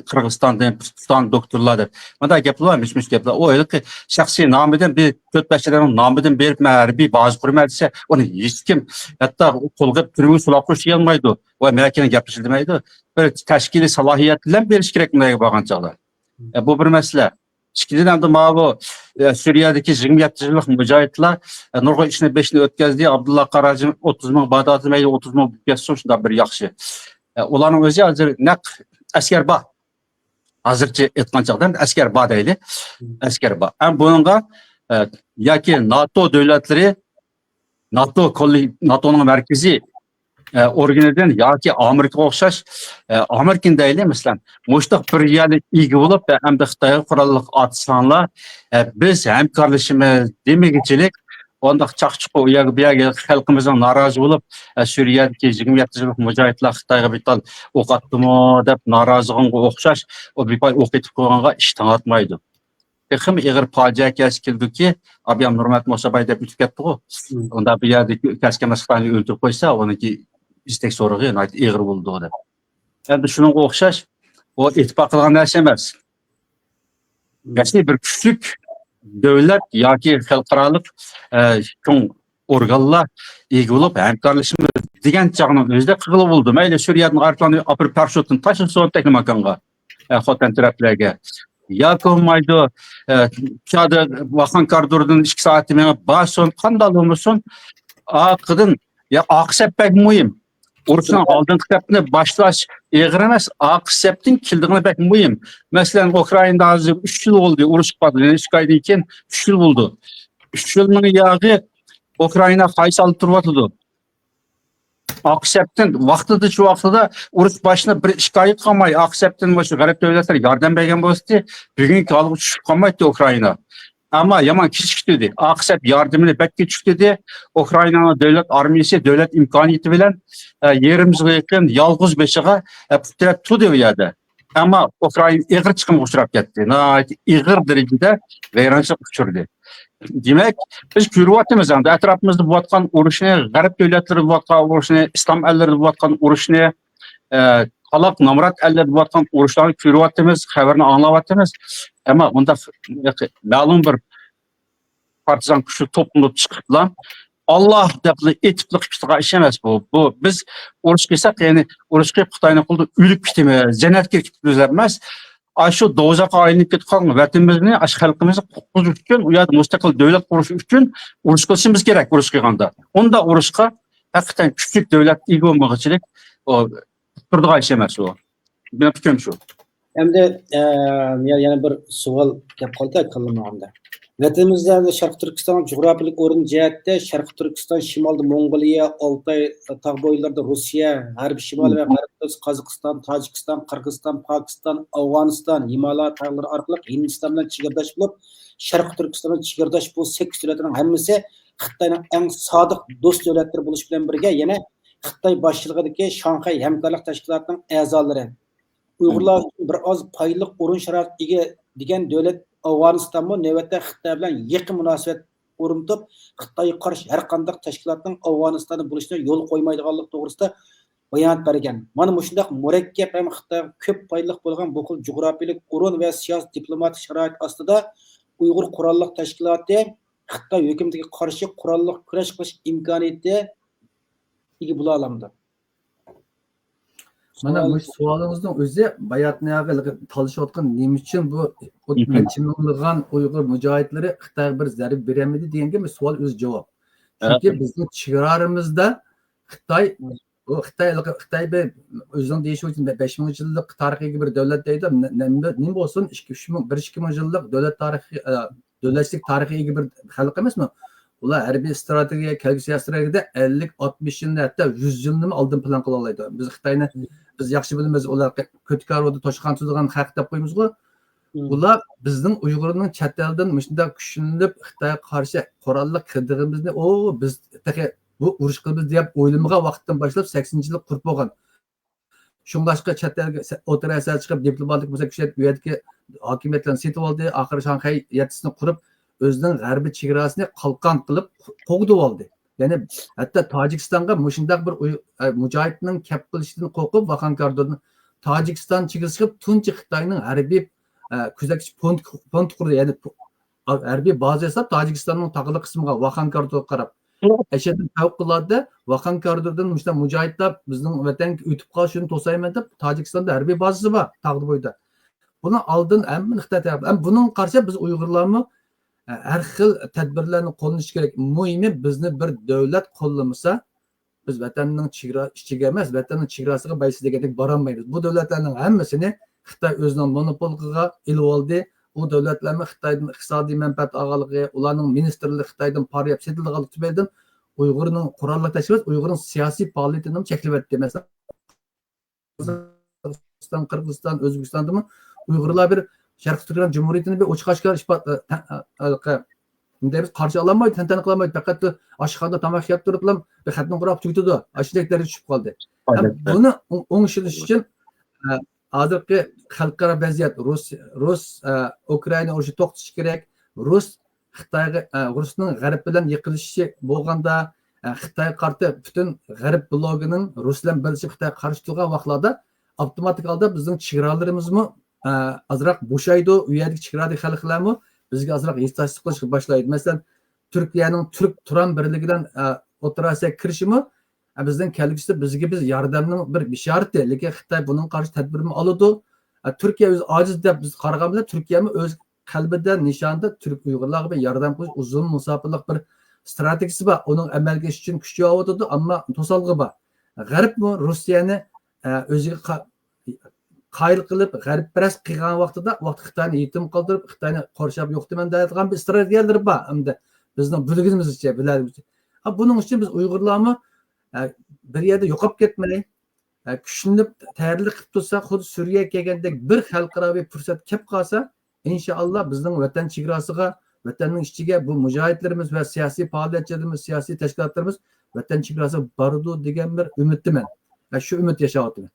Qirg'izistondan Pokiston doktorlar deb. Mana gaplar mish gaplar. O yo'qki shaxsiy nomidan bir 4-5 nomidan berib harbiy baza qurmaydi desa, uni hech kim hatto qo'lga turmush sulab qo'yish olmaydi. Va makina gapirishilmaydi. Bir tashkiliy salohiyat bilan berish kerak bunday bo'lgan chog'da. Bu bir masala. İkinciden hem de bu Suriye'deki 27 yıllık mücahitler nurg'un ishni 5'ini o'tkazdi. Abdullah Qarajim 30 ming Bağdat'ı mayli 30 ming bitgan shunda bir yaxshi. Ularning o'zi hozir naq askar bor. Hozircha aytgan chog'da askar bor deydi. Askar bor. Ham bunga yoki NATO davlatlari NATO'ning markaziy organidan yoki Amerika o'xshash Amerikan deyli masalan mushtiq bir yerlik ega bo'lib hamda Xitoyga qurolli otishganlar biz hamkorlashimiz demoqchilik onda chaqchiq u yerga xalqimizning norozi bo'lib Suriyadagi 27 yillik mujohidlar Xitoyga bital o'q atdimi deb norozilig'iga o'xshash o bir o'q etib qo'yganga ish tanlatmaydi. Texim ig'ir fojia kelgiki Abiyam Nurmat Mosabay deb o'tib ketdi-ku. Onda bu yerdagi kaskan Xitoyni o'ldirib qo'ysa, uniki istek so'rag'i ig'ir bo'ldi deb. Endi shunga o'xshash o ittifoq qilgan narsa emas. Rasmiy bir kuchlik davlat yoki xalqaroliq cho'ng organlar ega bo'lib hamkorlashimiz degan chog'ning o'zida qilib bo'ldi. Mayli Suriyaning arqoni apir parashutini tashib teknomakonga xotin taraflarga yoki mayli piyoda vaqon koridoridan 2 soat menga bason qanday bo'lmasin aqidin ya aqsabak muhim. Urushdan oldin kitobni boshlash ig'ir emas, aqsabning kildigini bak muhim. Masalan, Ukrainada hozir 3 yil bo'ldi, urush qoldi. 2 oydan keyin 3 yil bo'ldi. 3 yilning yog'i Ukraina faysal turibdi. Aqsabdan vaqtida shu vaqtida urush boshini bir 2 oy qolmay, aqsabdan shu g'arb davlatlar yordam bergan bo'lsa, bugungi holga tushib qolmaydi Ukraina. Ama yaman küçük dedi. Aksep yardımını pek küçük dedi. Ukrayna'nın devlet armiyası, devlet imkaniyeti bilen yerimizde yakın yalğız beşiğe putre tu devriyedi. Ama Ukrayna ağır çıkım uçurap gitti. Ağır derecede veyrançılık uçurdu. Demek biz görüyoruz yani etrafımızda bu atkan uğraşını, garip devletleri bu atkan uğraşını, İslam elleri bu atkan uğraşını, halak namrat elleri bu atkan uğraşlarını görüyoruz, haberini anlayıyoruz. Ama onda malum bir partizan güçlü toplumda çıkıp lan Allah depli etipli kıptığa işemez bu. Bu biz oruç kıysak yani oruç kıyıp Kıtay'ın okulda ülük kitimiz, cennetke kitimiz. Aşı dozak ayını ketip kalma. Vatanımızı, aşı halkımızı kurtuluş üçün, uyardı müstakil devlet kuruşu üçün oruç kılışımız gerek oruç kıyganda. Onda oruçka hakikaten küçük devlet ilgi olmağıçılık o kurtuluğa işemez o. Benim fikrim şu. Hem de yani bir sual gap kaldı kılınmağında. Vatanımızda Şarkı Türkistan coğrafyalik orun cihette Şarkı Türkistan şimalda Mongoliya, Altay tağ boylarda Rusya, Harbi Şimal ve G'arbda Kazakistan, Tacikistan, Kırgızistan, Pakistan, Afganistan, Himalaya tağları arkalık Hindistan'dan çigirdaş bulup Şarkı Türkistan'dan çigirdaş bu 8 devletinin hemmisi Xitayning en sadık dost devletleri buluş bilen birge yine Xitay başçılığındaki Şanghay Hemkarlık Teşkilatı'nın a'zalari. Uyg'urlar bir az paylık orun şaratiga degan devlet Afganistanmı növbətdə Xitay bilan yaqin münasibət o'rnatib, Xitoyga qarshi har qanday tashkilotning Afg'onistonda bo'lishga yo'l qo'ymaydiganlik to'g'risida bayonot bergan. Mana shunday murakkab ham Xitoyga ko'p payliq bo'lgan bu xil jo'grafiyalik o'rin va siyosiy diplomatik sharoit ostida Uyg'ur qurolli tashkiloti Xitoy hukumatiga qarshi qurolli kurash qilish imkoniyati ega bo'la oladi. Mana bu sualingizning o'zi bayatniyaga talishayotgan nima uchun bu necha minglab Uyg'ur mujohidlari Xitoyga bir zarb beramidi deganga bu savol o'z javob. Chunki bizning chegararimizda Xitoy o'zining deyishi uchun 5000 yillik tarixiy bir davlat deydi. Nima bo'lsin 1-2 yillik davlat tarixi davlatlik tarixiy bir xalq emasmi? Ular harbiy strategiya, kelgusi strategiyada 50-60 yilni hatto 100 yilni oldin plan qila oladi. Biz Xitoyni biz yaxshi bilamiz, ular Ko'tkarvoda toshqan tuzigan xalq deb qo'ymiz-ku. Ular bizning Uyg'urning chet eldan shunday kuchlanib Xitoyga qarshi qurolli qirdig'imizni biz bu urush qilamiz deb o'ylamagan vaqtdan boshlab 80-yillik qurib bo'lgan. Shuningdek chet elga o'tirasa chiqib diplomatik bo'lsa kuchlar bu yerdagi hokimiyatlarni setib oldi, oxiri Shanxay 7sini qurib o'zining g'arbiy chegarasini qalqon qilib qo'g'dib oldi. Yani hatta Tacikistonga shunday bir mujohidning kap qilishidan qo'rqib Vaxankardan Tojikiston chegirishib tunchi Xitoyning harbiy kuzatish pont qurdi. Yani harbiy baza yasab Tojikistonning tog'li qismiga Vaxankarga qarab. Eşedin favqulodda Vaxankardan mujohidlar bizning vatanga o'tib qolishini to'sayman deb Tojikistonda harbiy bazasi bor tog'li bo'yda. Buni oldin hamma Xitoy tarafı. Buning qarshi biz Uyg'urlarmi her xil tedbirlerini qo'llanish kerak. Muhimi bizni bir davlat qo'llamasa biz vatanning ichiga emas, vatanning chegarasiga baysizligidek borolmaymiz. Bu davlatlarning hammasini Xitoy o'zining monopoliga ilib oldi. Bu davlatlarni Xitoyning iqtisodiy manfaat olganligi, ularning ministrligi Xitoydan pora yeb setilganligi tufaylidan Uyg'urning qurolli tashkilot, Uyg'urning siyosiy faoliyatini cheklab o'tdi. Masalan, Qirg'iziston, O'zbekistondami Uyg'urlar bir Şarkı Türkistan Cumhuriyeti'ni bir uçuk aşkar biz karşı alamaydı, tenteni kılamaydı. Fakat aşıkanda tamak yapıp durup bir xatını kurap tüydü. Aşıdekleri düşüp kaldı. Bunu onun için hazırki halkara vaziyet Rus Ukrayna uruшу to'xtatish kerak. Rusning g'arb bilan yiqilishi bo'lganda Xitoy qarshi butun g'arb blogining Rus bilan birlashib Xitoyga qarshi turgan vaqtlarda avtomatik holda bizning chegaralarimizni azroq bo'shaydi. U yerdagi chegaradagi xalqlarmi bizga azroq yetakchilik qilishga boshlaydi. Masalan, Turkiyaning Turk Turan birligidan operatsiya kirishimi bizning kelgusida bizga yordamning bir bishorati, lekin Xitoy buning qarshi tadbirini oladi. Turkiya o'zi ojiz deb biz qaraganimizda Turkiyami o'z qalbida nishonda Turk Uyg'urlarga yordam qilish uzun musofirlik bir strategiyasi bor. Uning amalga oshishi uchun kuch yo'qotadi, ammo to'salg'i bor. G'arbmi Rossiyani o'ziga qayil qilib g'arbparast qilgan vaqtida Xitoyni yetim qoldirib, Xitoyni qorshab yo'q deman deydigan bir strategiyalar bor. Endi bizning bilgimizcha bilamiz. Buning uchun biz Uyg'urlarmi bir yerda yo'qolib ketmay, kuchlanib tayyorlik qilib tursak, xuddi Suriyaga kelgandek bir xalqaro fursat kelib qolsa, inshaalloh bizning vatan chegarasiga vatanning ichiga bu mujohidlarimiz va siyosiy faoliyatchilarimiz, siyosiy tashkilotlarimiz vatan chegarasi bordi degan bir umiddaman. Shu umid yashayapman.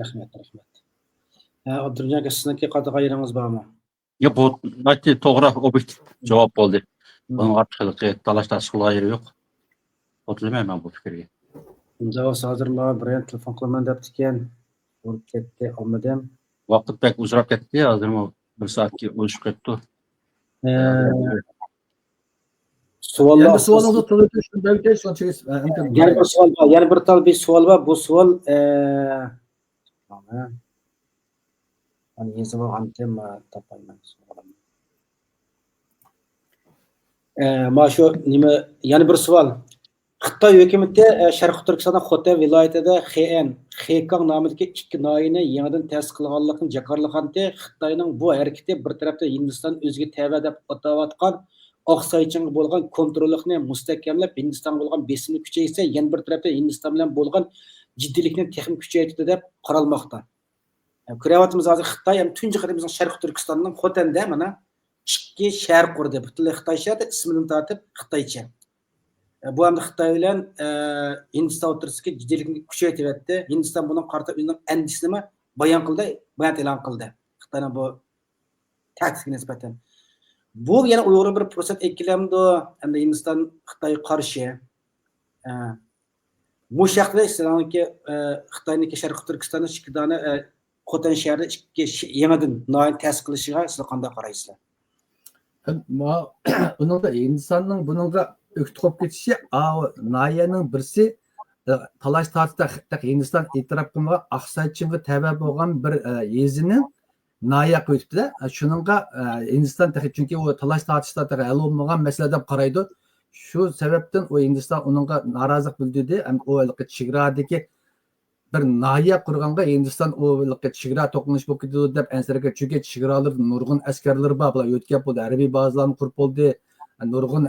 Rahmat. Abdurjon aka, sizniki qanday ayrangiz bormi? Ya bu to'g'ri obyektiv javob bo'ldi. Buning ortiqcha talash-tashvish qilg'ayri yo'q. Qo'shilaman bu fikrga. Javob hozir men bilan telefon qilaman debdi ekan. Bo'lib ketdi, olmadim. Vaqt pek uzrab ketdi, hozir 1 soatga o'shib ketdi. Savollar. Yani sualınızı tutuyorsunuz. Belki Yana bir tal bir savol bor. Bu savol hani yazıp olgandim topayman. Mana shu nima yana bir savol. Xitoy hukumati Sharqiy Turkistonda Xotan viloyatida Xekang nomidagi ikki noyini yangidan ta'sis qilganligini jakarlaganda Xitoyning bu harakati bir tarafdan Hindiston o'ziga tava deb atayotgan Oqsaychinga bo'lgan kontrollikni mustahkamlab, Hindiston bo'lgan besimni kuchaysa, yana bir tarafdan Hindiston bilan bo'lgan jiddiylikni texnik kuchaytirdi deb qaralmoqda. Ko'ryapmiz hozir Xitoy ham tunji qadimizning Sharqiy Turkistonning Xotanda mana ikki shahar qurdi. Butunlay Xitoy shahri ismidan tortib Xitoycha. Bu hamda Xitoy bilan Hindiston o'rtasidagi jiddiylikni kuchaytirdi. Hindiston bundan qarta o'zining andisini bayon e'lon qildi. Xitoyning bu taktika nisbatan. Bu yana Uyg'ur bir fursat eklamdi, hamda Hindiston Xitoyga qarshi. Bu shaxtda Islomga Xitoyniki Sharqiy Turkistonda ikkidani Xotan shahrida ikki yangidan noyin ta'sis qilishiga siz qanday qaraysizlar? Buningda Hindistonning buningga o'ktib ketishi, nayaning birsi talash tartibda Hindiston e'tirof qilgan Oqsaychinga tava bo'lgan bir yezini naya qo'yibdi. Shuningga Hindiston chunki u talash tartibda hal bo'lmagan masala deb qaraydi. Shu sababdan u Hindiston uningga norozilik bildirdi. U chegradagi bir naya qurganga Hindiston u chegara to'qinish bo'lib ketdi deb ansiraga, chunki chegaralar nurg'un askarlar bor, bular o'tkab bo'ldi, harbiy bazalarni qurib bo'ldi, nurg'un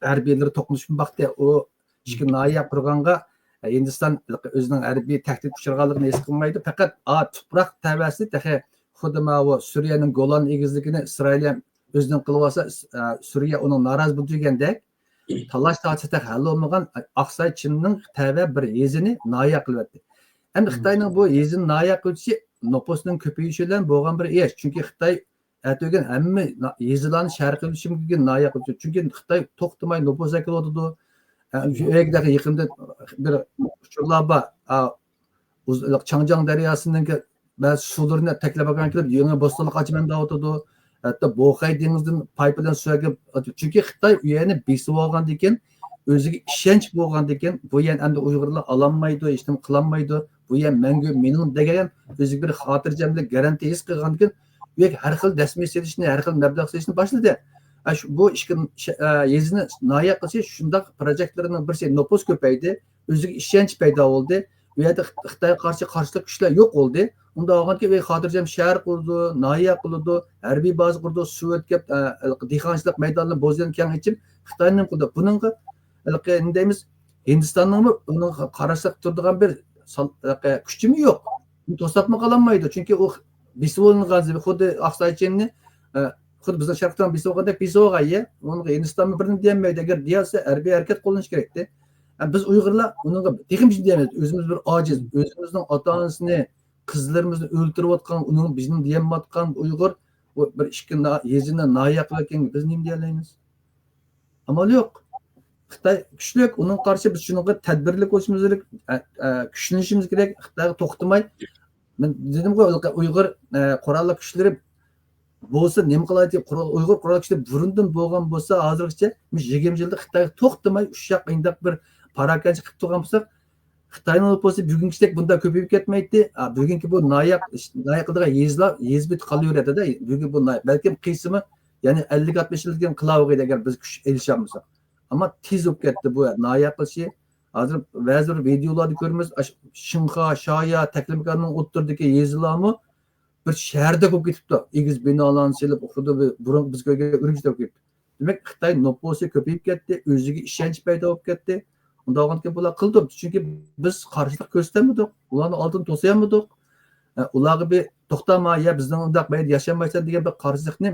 harbiylar to'qinishib baxtda u ikki naya qurganga Hindiston o'zining harbiy tahdid uchirganligini his qilmaydi. Faqat tuproq tavasi xuddi Suriyaning Golan egizligini Isroil ham o'zining qilib olsa, Suriya uni norozi bo'lgandek, talash tartibda hal bo'lmagan Oqsaychinning tava bir yezini noya qilyapti. Endi Xitoyning bu yezini noya qilishi nopusning ko'payishi bilan bo'lgan bir ish. Chunki Xitoy aytgan hamma yezilarni shahar qilishimga noya qildi. Chunki Xitoy to'xtamay nopus qilyapti. Shu yerga yaqinda bir uchurlar bor. Changjiang daryosining ba'zi suvlarni taklab olgan kelib, yangi bo'stonliq ochman deyotdi. Hatto Boxay dengizidan pipe bilan suga, chunki Xitoy u yerni besib olgandan keyin o'ziga ishonch bo'lgandan keyin bu yer endi Uyg'urlar ololmaydi, hech nima qilolmaydi. Bu yer menga mening degan o'ziga bir xotirjamlik garantiya his qilgandan keyin u yer har xil dasmiy selishni, har xil mablag' selishni boshladi. Bu ishga yezni noya qilish shundoq proyektlarning birisi nopus ko'paydi, o'ziga ishonch paydo bo'ldi. Bu yerda Xitoyga qarshi qarshilik kuchlar yo'q bo'ldi. Unda olganki xotirjam shahar qurdi, noya qildi, harbiy baza qurdi, suv o'tkab, dehqonchilik maydonini bozgan kengaytirib Xitoyning qildi. Buningga deymiz Hindistonning uni qarashib turadigan bir kuchimi yo'q. Uni to'satma qololmaydi. Chunki u Bisvolgan xuddi Oqsaychinni xuddi bizning sharqdan Bisvolganda Bisvolg'aye, uni Hindiston birini deyolmaydi. Agar deyilsa harbiy harakat qo'llanish kerakda. Biz Uyg'urlar unga texnik deymiz. O'zimiz bir ojiz, o'zimizning ota-onasini qizlarimizni o'ltirayotgan, uning bizni deyotgan Uyg'ur bir ishga yezini noya qilgan biz nima deyolmaymiz? Amal yo'q. Xitoy kuchli, uning qarshi biz shunga tadbirli bo'lishimiz kerak, kuchlanishimiz kerak. Xitoyga to'xtamay, men dedim-ku, Uyg'ur qurolli kuchlari bo'lsa nima qiladi? Uyg'ur qurolli kuchlari burundan bo'lgan bo'lsa, hozirgacha 20 yilda Xitoyga to'xtamay ushaq indaq bir parakanchi qilib turgan bo'lsak, Xitoyning o'lposi bugungidak bunda ko'payib ketmaydi. Bugungi bu noya qildigan yezlar yezbit qolaveradi-da. Bugun bu balkim qismi, ya'ni 50-60 yildan qilavog'ida agar biz kuch elishamisak. Ama tez bo'lib ketdi bu noya qilishi. Hozir ba'zi videolarni ko'ramiz, Shinxa, Shoya, Taklimakanning o'ttirdagi yezlarmi bir shaharda bo'lib ketibdi. Egiz binolarni silib, xuddi burun biz ko'rgan Urumchida bo'lib ketdi. Demak, Xitoy noposi ko'payib ketdi, o'ziga ishonch paydo bo'lib ketdi. Unda olganki bular qildi. Chunki biz qarshilik ko'rsatmadik, ularni oldin to'sayolmadik. Ularga bir to'xtama, ya bizning undaq mayli yashamaysan degan bir qarshilikni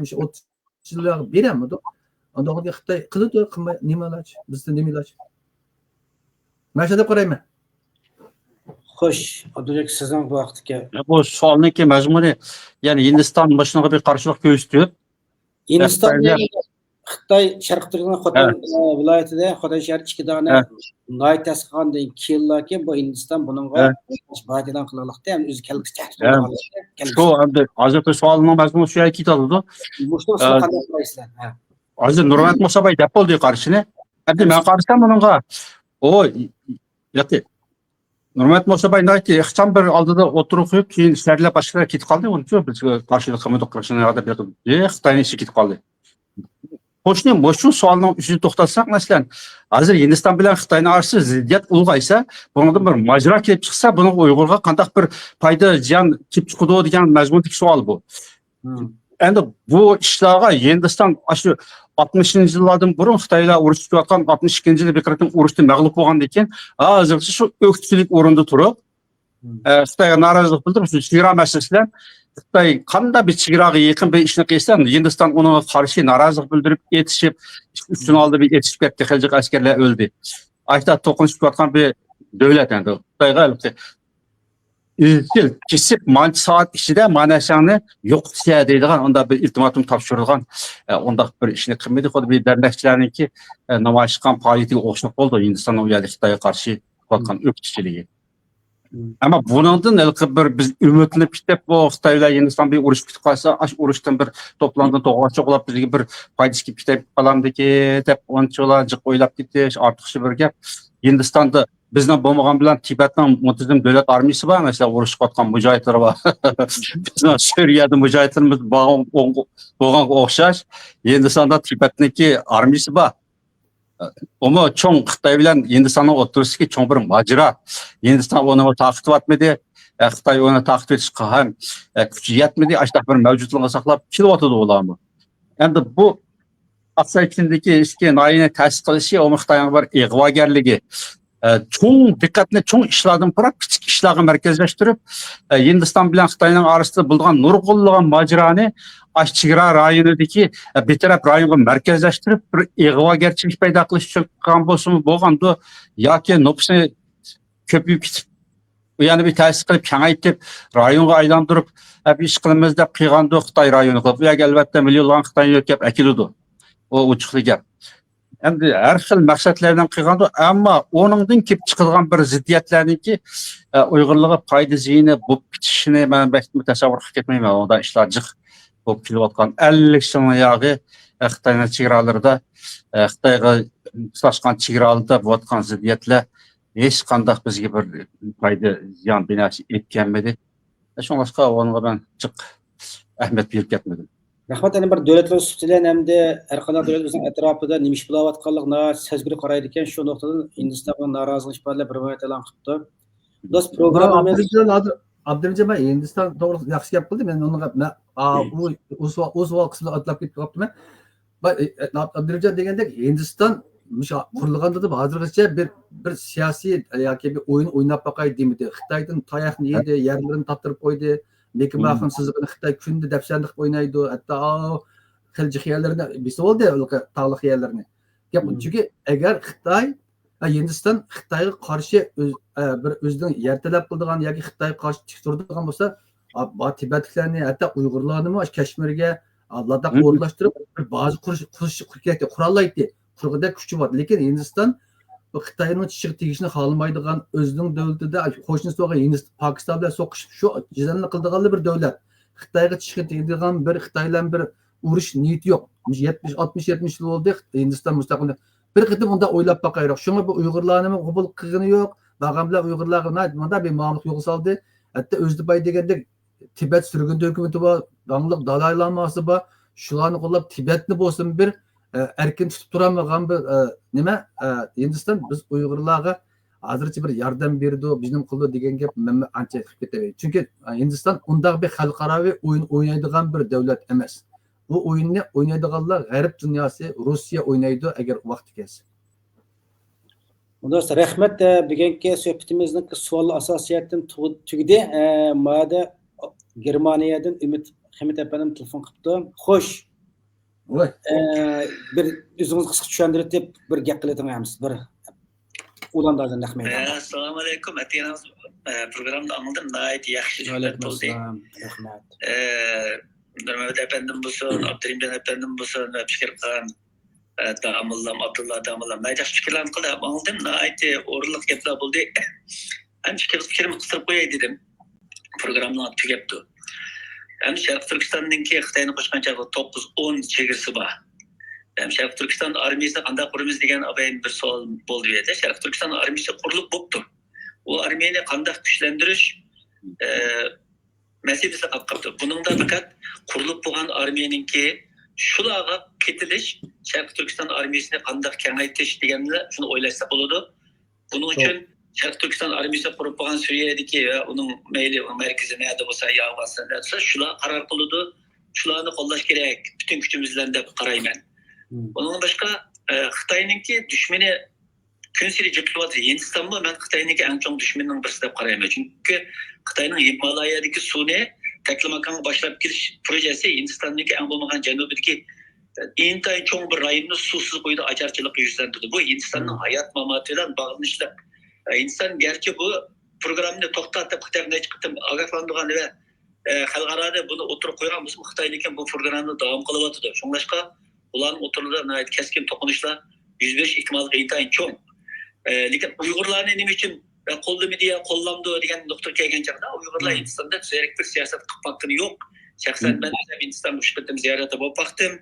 sizlarga beremidi? Onda Xitoy qiladi, qilmay nima iloj? Bizda nima iloj? Mana shunday qarayman. Xo'sh, Abdulak sizning bu vaqtga Bu savolniki mazmuni, ya'ni Hindiston boshlig'iga bir qarshilik ko'rsatib, Hindiston Xitoylar- Xitoy Sharq Turkiston Xotan viloyatida Xotan shahar 2 dona noy tasqiqandan keyinlarki bu Hindiston buningga bad e'lon qilmoqda, ham o'zi kelgisi tahdid shu endi hozirgi savolning mazmuni shu yerga ketadi. Mushtum qanday qaraysizlar? Ha. Hozir Nurmat Musabay deb bo'ldi qarshini. Endi men qarasam buningga yo'q. Nurmat Musabay nayki ixcham bir oldida o'tirib qo'yib, keyin ishlarlar boshqalar ketib qoldi. Uncha biz qarshilik qilmadik qilishini yordam berdi. Xitoyning ishi ketib qoldi. Qo'shni shu savolning ustida to'xtalsak, masalan, hozir Hindiston bilan Xitoyning orasida ziddiyat ulg'aysa, bundan bir majra kelib chiqsa, buni Uyg'urga qanday bir foyda, ziyon kelib chiqadi degan mazmundagi savol bu. Endi bu ishlarga Hindiston shu 60-yillardan burun Xitoylar urush qilayotgan 62-yilda bir qatim urushda mag'lub bo'lgandan keyin hozircha shu o'qituvchilik o'rinda turib, Xitoyga norozilik bildirib, shu chegara masalasidan Xitoy qanday bir chegaraga yaqin bir ishni qilsa, Hindiston uni qarshi norozilik bildirib, etishib, uchun oldi bir etishib ketdi, xiljiq askarlar o'ldi. Ayta to'qinishib qilayotgan bir davlat endi Xitoyga izchil kesib mancha soat ichida mana shuni yo'qotsa deydigan unda bir iltimotum topshirilgan unda bir ishni qilmaydi. Xuddi bir dardashlarniki namoyish qilgan faoliyatiga o'xshab bo'ldi Hindistonning u yerda Xitoyga qarshi qilayotgan o'qituvchiligi. Ama bundan bir biz ümitlenip kitap bu Xitoylar Hindiston bir urush bitib qolsa, aş urushdan bir to'plangan to'g'ri cho'qlab bizga bir foydasi kelib kitap qolamdiki deb oncholar jiq o'ylab ketish ortiqcha bir gap. Hindistonda bizning bo'lmagan bilan Tibetning muntazam davlat armiyasi bor, masalan, urush qotgan mujohidlar bor. Bizning Suriyada mujohidlarimiz bo'lgan o'xshash, Hindistonda Tibetniki armiyasi bor. Ama çoğun Xitoy bilan Hindistonning o'rtasidagi cho'ng bir majra. Hindiston uni ta'qib etmedi, Xitoy uni ta'qib etishga ham kuchi yetmedi. Ashta bir mavjudligini saqlab kelyapti ularmi. Endi bu Aqsaychindagi ishga noyini ta'sis qilishi, o Xitoyning bir ig'vogarligi, cho'ng diqqatni cho'ng ishlardan ko'ra kichik ishlarga markazlashtirib, Hindiston bilan Xitoyning orasida bo'lgan nurg'unlagan majroni aş chegara rayonidagi betaraf rayonga markazlashtirib bir ig'vogarchilik paydo qilish uchun qilgan bo'lsa bo'lganda yoki nopsni ko'payib ketib yana bir ta'sis qilib kengaytirib rayonga aylantirib bir ish qilamiz deb qilganda Xitoy rayoni qilib yoki albatta millionlar Xitoyga o'tkazib akiladi. O uchiqli gap. Endi har xil maqsadlardan qilganda, ammo o'ningdan kelib chiqadigan bir ziddiyatlarniki Uyg'urlarga foyda ziyni bo'lib bitishini men baxtli tasavvur qilib ketmayman. Unda ishlar jiq bo'lib kelayotgan 50 yilning yog'i Xitoyning chegaralarida Xitoyga tutashgan chegaralarda bo'layotgan ziddiyatlar hech qanday bizga bir foyda ziyon binosi etganmidi. Shunga o'nga men jiq ahamiyat berib ketmadim. Rahmat, yana bir davlatlar sutidan hamda har qanday davlat o'zining atrofida nima ish bo'layotganligini sezgir qaraydi ekan, shu nuqtadan Hindistonga norozilik ifodalab bir ma'lumot e'lon qilibdi. Do'st programmamiz Abdurajab Hindiston to'g'risida yaxshi gap qildi. Men uni o'z vaqtida atlab ketib qolibman. Abdurajab degandek Hindiston qurilganda da hozirgacha bir siyosiy yoki bir o'yin o'ynab boqay demidi. Xitoydan tayoqni yedi, yerlarini tattirib qo'ydi. Lekin maxum sizga Xitoy kunda dafsandiq o'ynaydi. Hatto xilji xiyallarni bilsa bo'ldi, tog'li xiyallarni. Chunki agar Xitoy Hindiston Xitoyga qarshi bir o'zining yertalab qildigan yoki Xitoyga qarshi tik turadigan bo'lsa, Tibetliklarni, hatto Uyg'urlarni Kashmirga Ladakh o'rlashtirib bir baza qurish kerak, qurollaydi. Qurg'ida kuchi bor. Lekin Hindiston Xitoyning chiqib tegishini xohlamaydigan o'zining davlatida qo'shnisi bo'lgan Hindiston, Pokiston bilan so'qishib shu jizanni qildigan bir davlat. Xitoyga chiqib tegadigan bir Xitoydan bir urush niyati yo'q. 60-70 yil bo'ldi Hindiston mustaqil. Bir qitim unda o'ylab boqaylik. Shunga bu Uyg'urlarni qabul qilgani yo'q. Bag'amlar Uyg'urlarga bunda bir ma'lumot yo'q soldi. Hatto O'zbekbay degandek Tibet sürgün dokumenti bor, Danglik Dalay Lamasi bor. Shularni qo'llab Tibetni bo'lsin bir erkin tutib turamagan bir nima Hindiston biz Uyg'urlarga hozircha bir yordam berdi, bizning qildi degan gap menga ancha chiqib ketadi. Chunki Hindiston undaq bir xalqaro o'yin o'ynaydigan bir davlat emas. Bu o'yinni o'ynaydiganlar G'arb dunyosi, Rossiya o'ynaydi agar vaqti kelsa. Do'stlar, rahmat. Bugungi suhbatimizning savol asosiyatdan tugdi. Mada Germaniyadan Umid Hamid apanim telefon qilibdi. Xo'sh, Voy. Bir özünüz qısqa tushuntirib deb bir gap qilaveramiz. Bir ulandadan rahmat. Assalomu alaykum. Atiyamiz programda anladım. Nayet yaxshi suhbat bo'ldi. Rahmat. Nurmat efendim bo'lsin, Abdurimjon efendim bo'lsin, fikr qilgan Damullam, Abdullah Damullam. Nayet yaxshi fikrlarni qilib anladım. Nayet o'rinli gaplar bo'ldi. Ham fikrimni qistirib qo'yay dedim. Programni tugabdi. Hem Sharq Turkistonninki Xitoyni qo'shgancha 9-10 chegarasi bor. Hem Sharq Turkiston armiyasini qanday quramiz degan abayin bir savol bo'ldi bu yerda. Sharq Turkiston armiyasi qurilib bo'libdi. U armiyani qanday kuchlantirish masalasi qolib qoldi. Buningda faqat qurilib bo'lgan armiyaninki shularga ketilish, Sharq Turkiston armiyasini qanday kengaytirish deganni shuni o'ylashsa bo'ladi. Buning uchun Sharq Turkiston armiyasi qurib bo'lgan Suriyadagi va uning mayli markazi nerede bo'lsa, Afg'onistonda bo'lsa, shular qaror qiladi. Shularni qo'llash kerak. Butun kuchimiz bilan deb qarayman. Bundan boshqa Xitoyninki dushmani kun sari jiqilyapti. Hindistonmi men Xitoyninki eng chong dushmanning birisi deb qarayman. Chunki Xitoyning Himalayadagi suvni Taklamakonga boshlab kelish projesi Hindistonniki eng bo'lmagan janubidagi intayin chong bir rayonni suvsiz qo'ydi, ocharchilik yuzlantirdi. Bu Hindistonning hayot mamoti bilan bog'lanishliq. Hindiston garchi bu programni to'xtatib Xitoyga chiqib ogohlantirgan va xalqaro buni o'tirib qo'ygan bo'lsa, Xitoyniki bu programni davom qilyapti. Shunglashqa ularning o'tirishida keskin to'qinishlar yuz berish ehtimoli intayin cho'ng. Lekin Uyg'urlarni nima uchun qo'llamadi, qo'llamdi degan nuqtaga kelgan chog'da Uyg'urlar Hindistonda zerek bir siyosat qilib baktıni yo'q. Shaxsan men Hindistonda uch qatim ziyoratda bo'lib bakdım.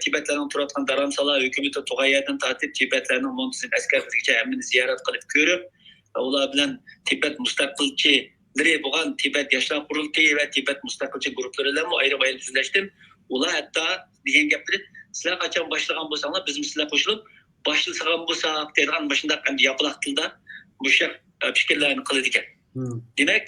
Tibetlarning turadigan daramsala hukumati Tug'ayatdan tortib Tibetlarning muntazam askarligicha hammani ziyorat qilib ko'rib, ular bilan Tibet mustaqilchilari bo'lgan Tibet yoshlar qurultiyi va Tibet mustaqilchi guruhlari bilan ayirib so'zlashdim. Ular hatto degan gapni sizlar qachon boshlagan bo'lsanglar, biz sizlar qo'shilib boshlagan bo'lsak degan mashunda ham yapılaq tilda bu fikrlarni qiladi ekan. Demak,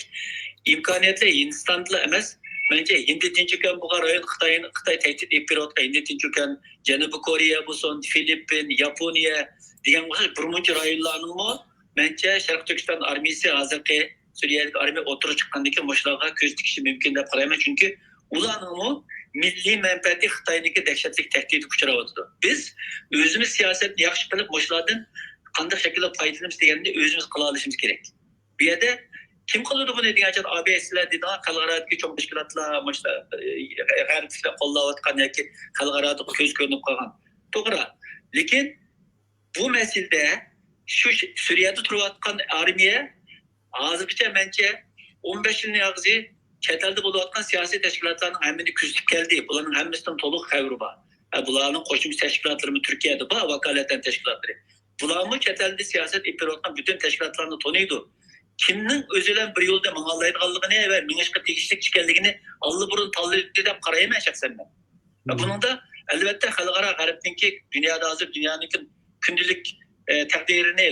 imkoniyatlar Hindistonda emas, bence Hindi Tinchukan bu rayon Xitoy tehdit etib berayotgan Hindi Tinchukan, Janubiy Koreya bo'lsin, Filippin, Yaponiya degan birmuncha rayonlarning bence Sharq Turkiston armiyasi hozirgi Suriyadagi armiya o'tirib chiqqandan keyin boshlarga ko'z tikishi mumkin deb qarayman. Chunki ularning milliy manfaati Xitoyniki dahshatli tahdidga uchrayapti. Biz o'zimiz siyosatni yaxshi qilib boshlardan qanday shaklda foydalanamiz deganni o'zimiz qila olishimiz kerak. Bu yerda kim qiladi buni degancha ABSlar dedi, xalqarodagi cho'ng tashkilotlar, g'arbliklar qo'llayotgan yoki xalqaroda ko'z ko'rinib qolgan. To'g'ri. Lekin bu masalada shu Suriyada turayotgan armiya hozirgacha mencha 15 yilning og'zi chet elda bo'layotgan siyosiy tashkilotlarning hammani kuzatib keldi. Bularning hammasidan to'liq xabari bor. Bularning qo'shimcha tashkilotlari Turkiyada bor, vakolatdan tashkilotlari. Bularni chet elda siyosat olib berayotgan butun tashkilotlarni taniydi. Kimning o'zi bilan bir yo'lda ma'nolaydiganligini va minishga tegishli ekanligini albaburun tanlaydi deb qarayman shaxsan men. Buningda albatta xalqaro g'arbniki dunyoda hozir dunyoning kundalik taqdirini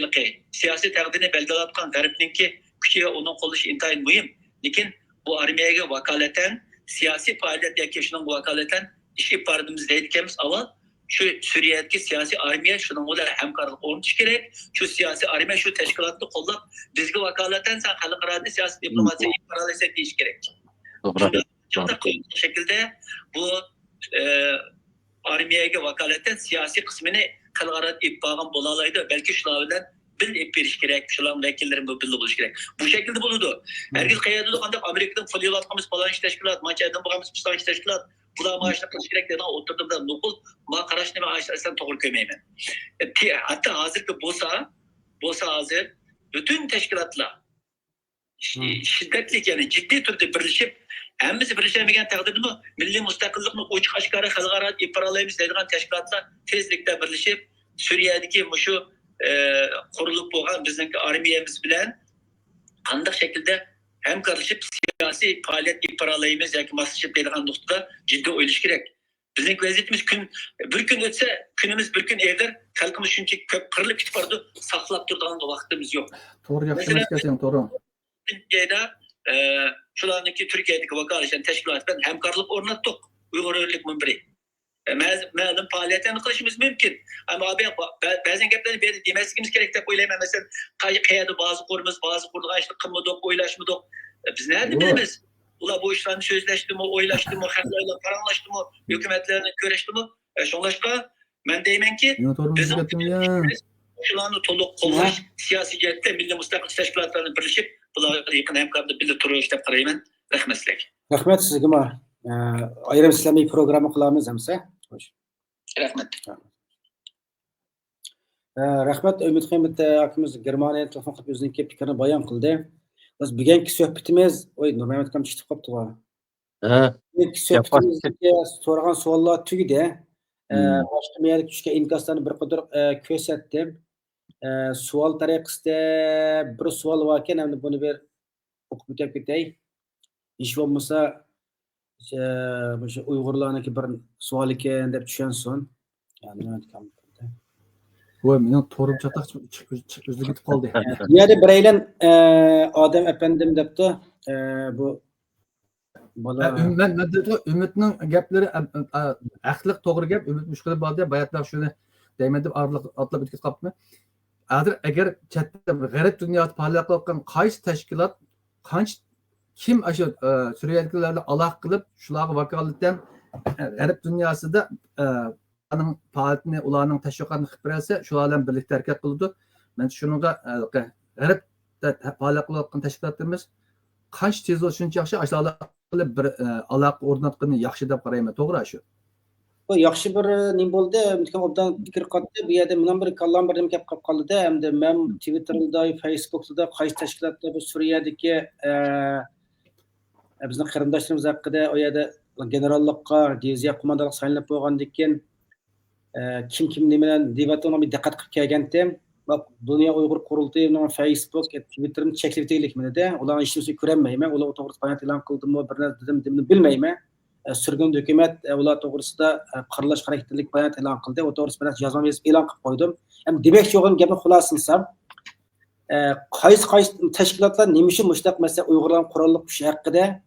siyosiy taqdirini belgilayotgan g'arbniki kuchi va uning qo'llashi intayin muhim. Lekin bu armiyaga vakolatan siyosiy faoliyat yoki shuning vakolatan ish olib boramiz deyotganmiz. Avval shu Suriyadagi siyosiy armiya shuning bilan hamkorlik o'rnatish kerak. Shu siyosiy armiya shu tashkilotni qo'llab bizga vakolatan san xalqaro siyosiy diplomatiya ifodalaysa deyish kerak. To'g'ri. Bu shaklda bu armiyaga vakolatan siyosiy qismini xalqaro ifodagan bo'la oladi. Balki shular bilan bil berish kerak, shularning vakillari bu bilib bo'lish kerak. Bu shaklda bo'ladi. Herkes qayerda qanday Amerikadan pul yo'latganmiz falanchi tashkilot, Machadan bo'lganmiz falanchi tashkilot, bular ma'ashlar qilish kerak degan o'tirdim nuqul ma qarashni men aslan to'g'ri ko'rmayman. Hatto hozirgi bo'lsa hozir butun tashkilotlar shiddatli ya'ni jiddiy turda birlashib, hammasi birlashmagan taqdirda milliy mustaqillikni ochiq oshkora xalqaro ifodalaymiz deydigan tashkilotlar tezlikda birlashib, Suriyadagi shu qurilib bo'lgan bizning armiyamiz bilan qanday shaklda hamkorlashib siyosiy faoliyat ifodalaymiz yoki moslashib deydigan nuqtada jiddiy o'ylash kerak. Bizning vaziyatimiz bir kun o'tsa, kunimiz bir kun egar, xalqimiz shuncha ko'p qirilib ketib bordi, saqlab turadigan vaqtimiz yo'q. To'g'ri gapirishgan, to'g'ri. Türkiye'de shularniki Turkiyadagi vakolatli tashkilot bilan hamkorlik o'rnatdik. Uyg'urlik munbiri. Ma'lum faoliyatlarni qilishimiz mumkin. Ammo ba'zan gaplarni berib demasligimiz kerak deb o'ylayman. Masalan, qayerda ba'zi qurimiz, ba'zi qurdiqashni qilmadik, o'ylashmadik. Biz nima bilamiz? ular bu işlarni so'zlashdimi, o'ylashdimi, xalqlarla paranlashdimi, hukumatlarni ko'rishdimi? Shunlashqa men deymanki, bizim shularni to'liq qo'llash, siyosiy jihatda milliy mustaqil tashkilotlarni birlashib, bularga yaqin hamkorlikda birga turish deb qarayman. Rahmat sizlarga. Rahmat sizga. Ayrim islomiy programma qilamiz hamsa. Rahmat. Rahmat Umidxon bitta akamiz Germaniyaga telefon qilib o'zining fikrini bayon qildi. Biz bugungi suhbatimiz, Nurmamat akam chiqib qolibdi. Bugungi suhbatimizga so'ragan savollar tugidi. Boshqa meyda tushgan inkoslarni bir qadar ko'rsatdim. Savol tariqasida bir savol bor ekan, endi buni bir o'qib o'tib ketay. Hech bo'lmasa o'sha Uyg'urlarniki bir savol ekan deb tushunsin. Voy, mening to'rim chataq o'zida ketib qoldi. Yana biraylan odam apandim debdi. Bu bola Umidning gaplari aqliq to'g'ri gap. Umid mushkuli bor deb bayatlar shuni deyman deb atlab o'tib qolibmi? Agar chatda g'arb dunyoda faoliyat qilayotgan qaysi tashkilot, kim shu Suriyaliklarni aloqa qilib, shularga vakolatdan g'arb dunyosida ularning faoliyatini, ularning tashviqotini qilib bersa, shular bilan birlikda harakat qiladi. Men shunga g'arbda faoliyat qilayotgan tashkilotlarimiz qancha tez bo'lsa shuncha yaxshi, ashyolar qilib bir aloqa o'rnatgani yaxshi deb qarayman. To'g'ri shu. Bu yaxshi bir nim bo'ldi. Mutkan obdan fikr qotdi. Bu yerda men bir kallam bir nim kelib qoldi. Endi men Twitterda, Facebookda qaysi tashkilotlar bu Suriyadagi bizning qarindoshlarimiz haqida o yerda generallikqa, diviziya qo'mondonlik saylanib bo'lgandan keyin kim nimadan debatga bir diqqat qilib kelgandim. Bak Dünya Uyghur Qurultayı'nın Facebook, Twitter'ın çekildiğilikmini de ulan işimizi göremeyme. Ulan o doğrusu bayat ilan kıldım mı, bir dedim bilmeyme. Sürgün hükümet ulan doğrusu da qırılış karakterlik bayat ilan kıldı. O doğrusu biraz yazmamı yazıp ilan kılıp koydum. Hem demek yoğun gibi xulasınsam qaysi teşkilatlar nemişi müştak mesela Uygurların kurallık bir şey hakkında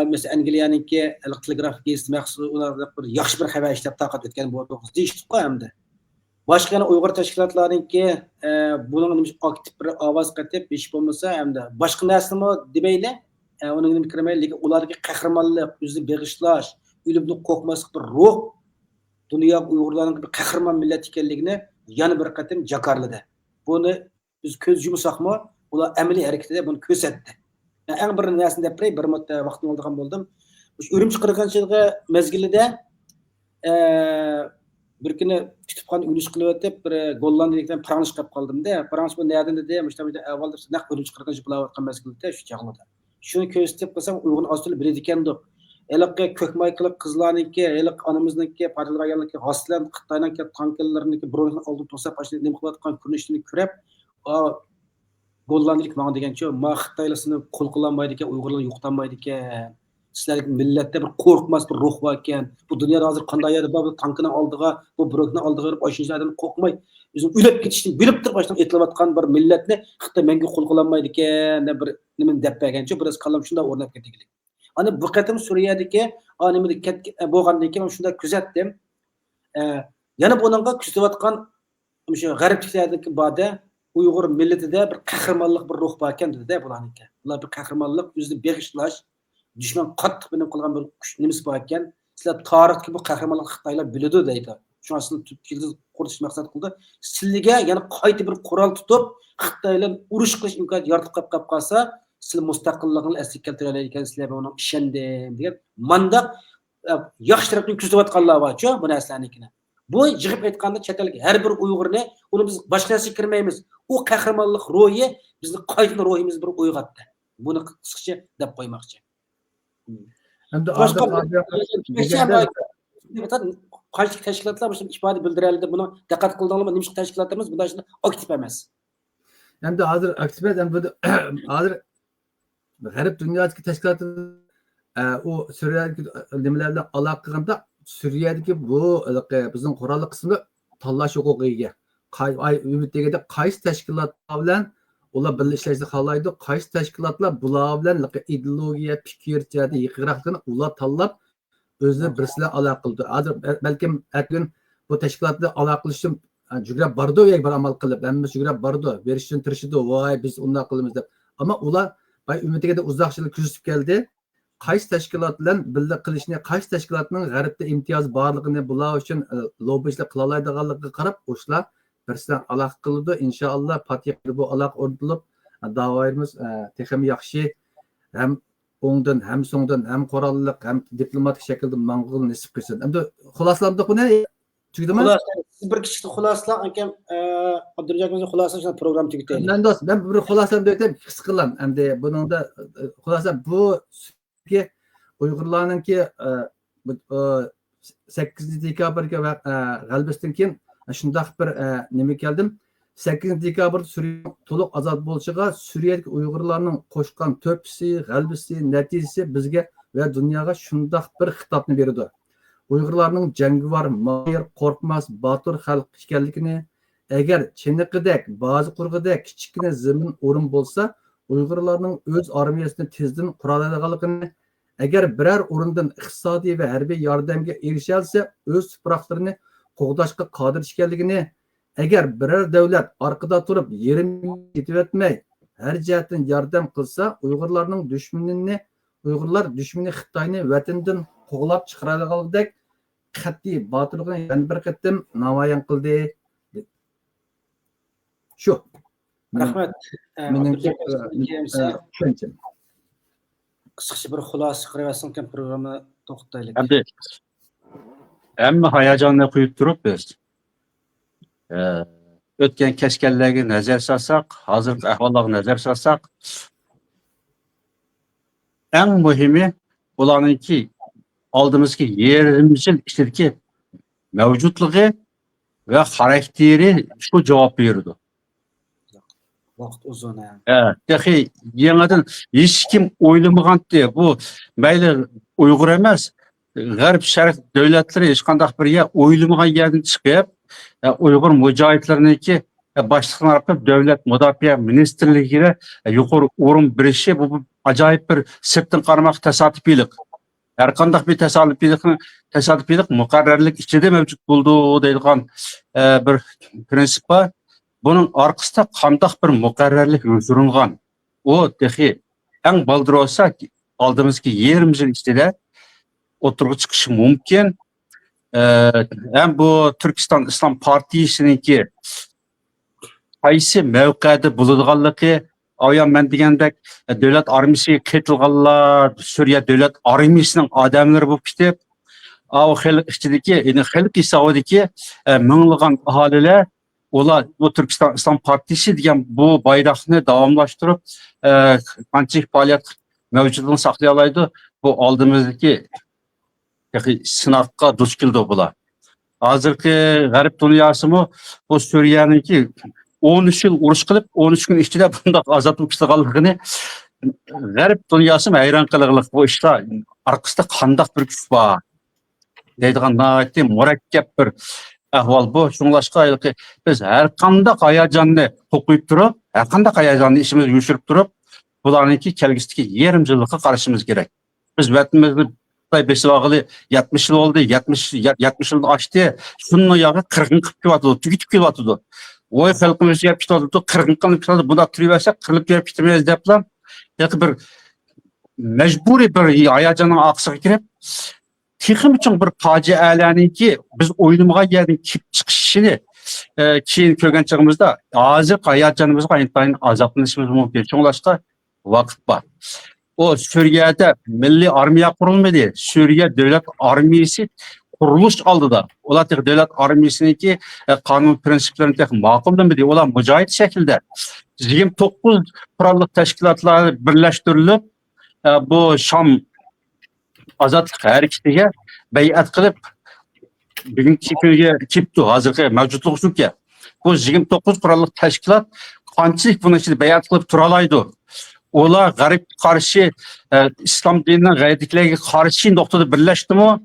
mesela Angliyanınki telegraf gezisi məxsus ularga bir yaxşı bir xəbər işləb taqat etken bu doğrusu deyişdik qoy hamda. Başqa Uyghur təşkilatlarınki bunun aktiv bir avaz qatib iş bolmasa hamda başqa nərsimi deməyle onun fikrimə ularga qəhrəmanlıq, üzü bağışlaş, ölümlük qorxmasıq bir ruh dünya Uyghurlarının bir qəhrəman millət ekanligini yana bir qatim jakarladı. Bunu biz ko'z yumsaqmı ular əməli hərəkətdə bunu göstərdi. Ən bir nərsini dep bir müddət vaxtım olduğan boldum. Ürümçi qırğınçılığı mezgilida bir kuni kutubxona ulush qilib o'tib bir Gollandiyada parangish qilib qoldim-da. Parangish bu nerdan dedi? Mushtamida avvalda naq ulush qirg'inchi bo'layotgan mezgilda shu chaqlada. Shuni ko'rsatib qilsam Uyg'ur ostili biladi ekandik. Eliqqa ko'kmaykiliq qizlarniki, eliq onamizniki, partilganligi, Rossiyadan, Xitoydan kelib tankerlarniki birovni oldi to'sab ashuni nima qilayotgan ko'rinishini ko'rib, Gollandiyalik mana degancha, ma Xitoylasini qo'l qilolmaydi ekan, Uyg'urlar yo'qolmaydi ekan. Sizlarning millatda bir qo'rqmas bir ruh bor ekan. Bu dunyoda hozir qanday yerda bu tankini oldiga, bu burukni oldiga berib oshinlardan qo'rqmay, o'zini o'lib ketishni bilib turib boshdan etlayotgan bir millatni Xitoy menga qo'l qilolmaydi ekan deb bir nima deb bergancha, biraz qallam shunda o'rnab ketdik. Ana bu qatim Suriyadagi nimada bo'lgandan keyin shunda kuzatdim. Yana buningga kuzatayotgan o'sha g'arbliklardagi borda Uyg'ur millatida bir qahramonlik bir ruh bor ekan dedi-da bularniki. Ular bir qahramonlik, o'zini beg'ishlash, dushman qattiq bilan qilgan bir kuch nimasi bor ekan. Sizlar tarixdagi bu qahramonlik Xitoylar biladi deydi. Shu aslida Turkiya qurish maqsad qildi. Sizlarga yana qayta bir qurol tutib, Xitoylar urush qilish imkoniyati yaratib qolib qolsa, sizlar mustaqillikni asli keltira oladi ekansizlar, buni ishondim degan. Manda yaxshi tarafdan kuzatayotganlar bor-ku bu narsalarnikini. Bu yig'ib aytganda chet-elga har bir Uyg'urni uni biz boshqasi kirmaymiz. U qahramonlik ruhi bizni qayta ruhimiz bir uyg'otdi. Buni qisqacha deb qo'ymoqchi. Endi qaysi tashkilotlar bu ifoda bildiradi, buni diqqat qildingizmi? Nima tashkilotlarimiz bunday aktiv emas. Endi hozir aktiv endi hozir g'arb dunyodagi tashkilotlar u Suriyadagi nimalarga aloqa qilganda Suriyadagi bu bizning qurolli qismi tanlash huquqiga ümid deganda qaysi tashkilotlar bilan ular birlashishni xohlaydi, qaysi tashkilotlar bular bilan ideologiya, fikr jihati yaqinroqligini ular tanlab o'zini birsilar aloqa qildi. Hozir balkim atin bu tashkilotlar aloqa qilishim jugrab bordi, bir amal qilib, hammasi jugrab bordi, berishni tirishdi, voy biz unday qilamiz deb. Ammo ular ümitiga uzoq yil kuzatib keldi. Qaysi tashkilot bilan birga qilishni, qaysi tashkilotning g'arbda imtiyoz borligini bular uchun lobbishlik qila oladiganligiga qarab, o'shalar birisidan aloqa qiladi. Inshaalloh Fatihada bu aloqa o'rnatilib, da'voyimiz texim yaxshi ham o'ngdan, ham so'ngdan, ham qurolliq, ham diplomatik shaklda mang'ul nisib qilsin. Endi xulosalandik buni. Tugdimi? Siz bir kichik xulosalar akam Abdurajabimiz xulosalashni program tugataylik. Ben bir xulosalarni aytib his qilaman. Endi buningda xulosa bu Uyg'urlarninki 8 dekabrga g'alabasidan keyin shundaq bir nima keldim. 8 dekabrda Suriya to'liq ozod bo'lishiga Suriyadagi Uyg'urlarning qo'shgan to'pisi, g'alabasi, natijasi bizga va dunyoga shundaq bir xitobni berdi. Uyg'urlarning jangovar, mohir, qo'rqmas, botir xalq ekanligini, agar Chiniqidek, Ba'ziqurg'idek kichikina zamin o'rin bo'lsa, Uyg'urlarning o'z armiyasini tezdan qura oladiganligini, agar biror o'rindan iqtisodiy va harbiy yordamga erisha olsa, o'z tuproqlarini qo'g'dashga qodir ekanligini, agar biror davlat orqada turib, yerim yetib o'tmay, har jihatdan yordam qilsa, Uyg'urlar dushmani Xitoyni vatandan qo'g'lab chiqaradiganidek qat'iy botirligini yana bir qatim namoyon qildi. Shu. Rahmat. Qisqacha bir xulosa qilib programni to'xtaylik. Endi hamma hayajonni qo'yib turib biz o'tgan kechganlarga nazar solsak, hozirgi ahvolga nazar solsak, eng muhimi ularninki oldimizki 20 yil ichidagi mavjudligi va xarakteri shu javob berdi. Vaqt uzun. Dahi yangidan hech kim o'ylamagandi. Bu mayli Uyg'ur emas, G'arb Sharq davlatlari hech qanday bir o'ylamagan yerdan chiqib, Uyg'ur mujohidlariniki boshliqlar qilib davlat mudofaa ministrligiga yuqori o'rin berishi bu ajoyib bir sirtdan qaramoq tasodifiylik. Har qanday bir tasodifiylik muqarrarlik ichida mavjud bo'ldi deyilgan bir prinsip bor. Bunun arkasında qandaq bir muqarrarlik yurulgan. O dahi eng baldır olsa aldığımızki 20 yıl ichida o'tirg'i chiqishi mumkin. Hem bu Türkistan İslam Partiyasininki qaysi mavqeda bo'ladiganligi, ayan men degandek davlat armiyasiga ketilganlar, Suriya davlat armiyasining odamlari bo'lib ketib, o xalq ichidagi, ya'ni xalq hisobidagi minglagan aholilar ola bu Türkistan İslam Partisi degan bu bayroqni davomlashtirib, qanchalik faoliyat mavjudligini saqlay oladi. Bu oldimizdagi sınavga duch keldi bular. Hozirgi g'arb dunyosimi bu Suriyaniki 13 yil urush qilib, 13 kun ichida bunday ozod bo'lib ketganligini g'arb dunyosi hayron qilganlik. Bu ishlar orqasida qanday bir kuch bor deydigan nihoyatda murakkab bir ahvol bu. Shunglashqa biz har qanday hayajonni to'qib turib, har qanday hayajonni ishimizni yushirib turib, bularniki kelgusidagi 20 yillikka qarashimiz kerak. Biz vatanimizni besivag'ili 70 yil oldu, 70 yilni oshdi. Shunning yog'i 40 qilib kelyapti, tugitib kelyapti. Voy xalqimiz yeb ketadi, 40 qilib ketadi. Bunda turaversak qilib berib ketamiz deblar. Yoki bir majburiy bir hayajonning oqsiga kirib, texim uchun bir fojialarniki biz o'ylamagan yerdan kelib chiqishini keyin ko'rgan chog'imizda hozir hayajonimizga intayin azoblanishimiz mumkin. Shunglashqa vaqt bor. O Suriye'de milli armiya kurulmadı. Suriye devlet armiyası kuruluş aldı da. Ola devlet armiyasındaki kanun prensiplerini tek makul değil. Ola mücahit şekilde 29 kurallık teşkilatları birleştirilip bu Şam azatlık hareketiyle beyat kılıp bugünkü köyge kipti. Hazırki mevcutluk şu ki bu 29 kurallık teşkilat kançılık bunun için beyat kılıp turalaydı. Ola garip karşı İslam dinine gayretliklerine karşı noktada birleşti mi?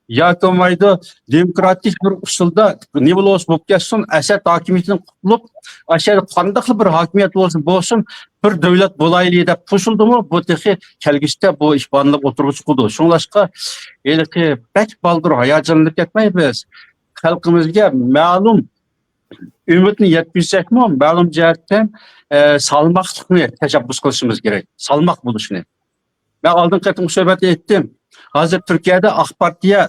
Ya olmaydı demokratik bir usulda ne olursa olsun Esed hakimiyetinin kurulup aşağıda qandaqlı bir hakimiyet olsun bir devlet bulaylı da pusuldu mu? Bu tehi kelgüste bu işbanlık oturgu çıkıldı. Şunlaşqa ki pek baldır hayacanlık etmeyi biz halkımızga ma'lum ümitini yetmeyecek mi? Ma'lum cihetten salmoqlikni tashabbus qilishimiz kerak. Salmoq bo'lishni. Ben aldığım qatim söhbət etdim. Hazır Türkiye'de AK Parti'ye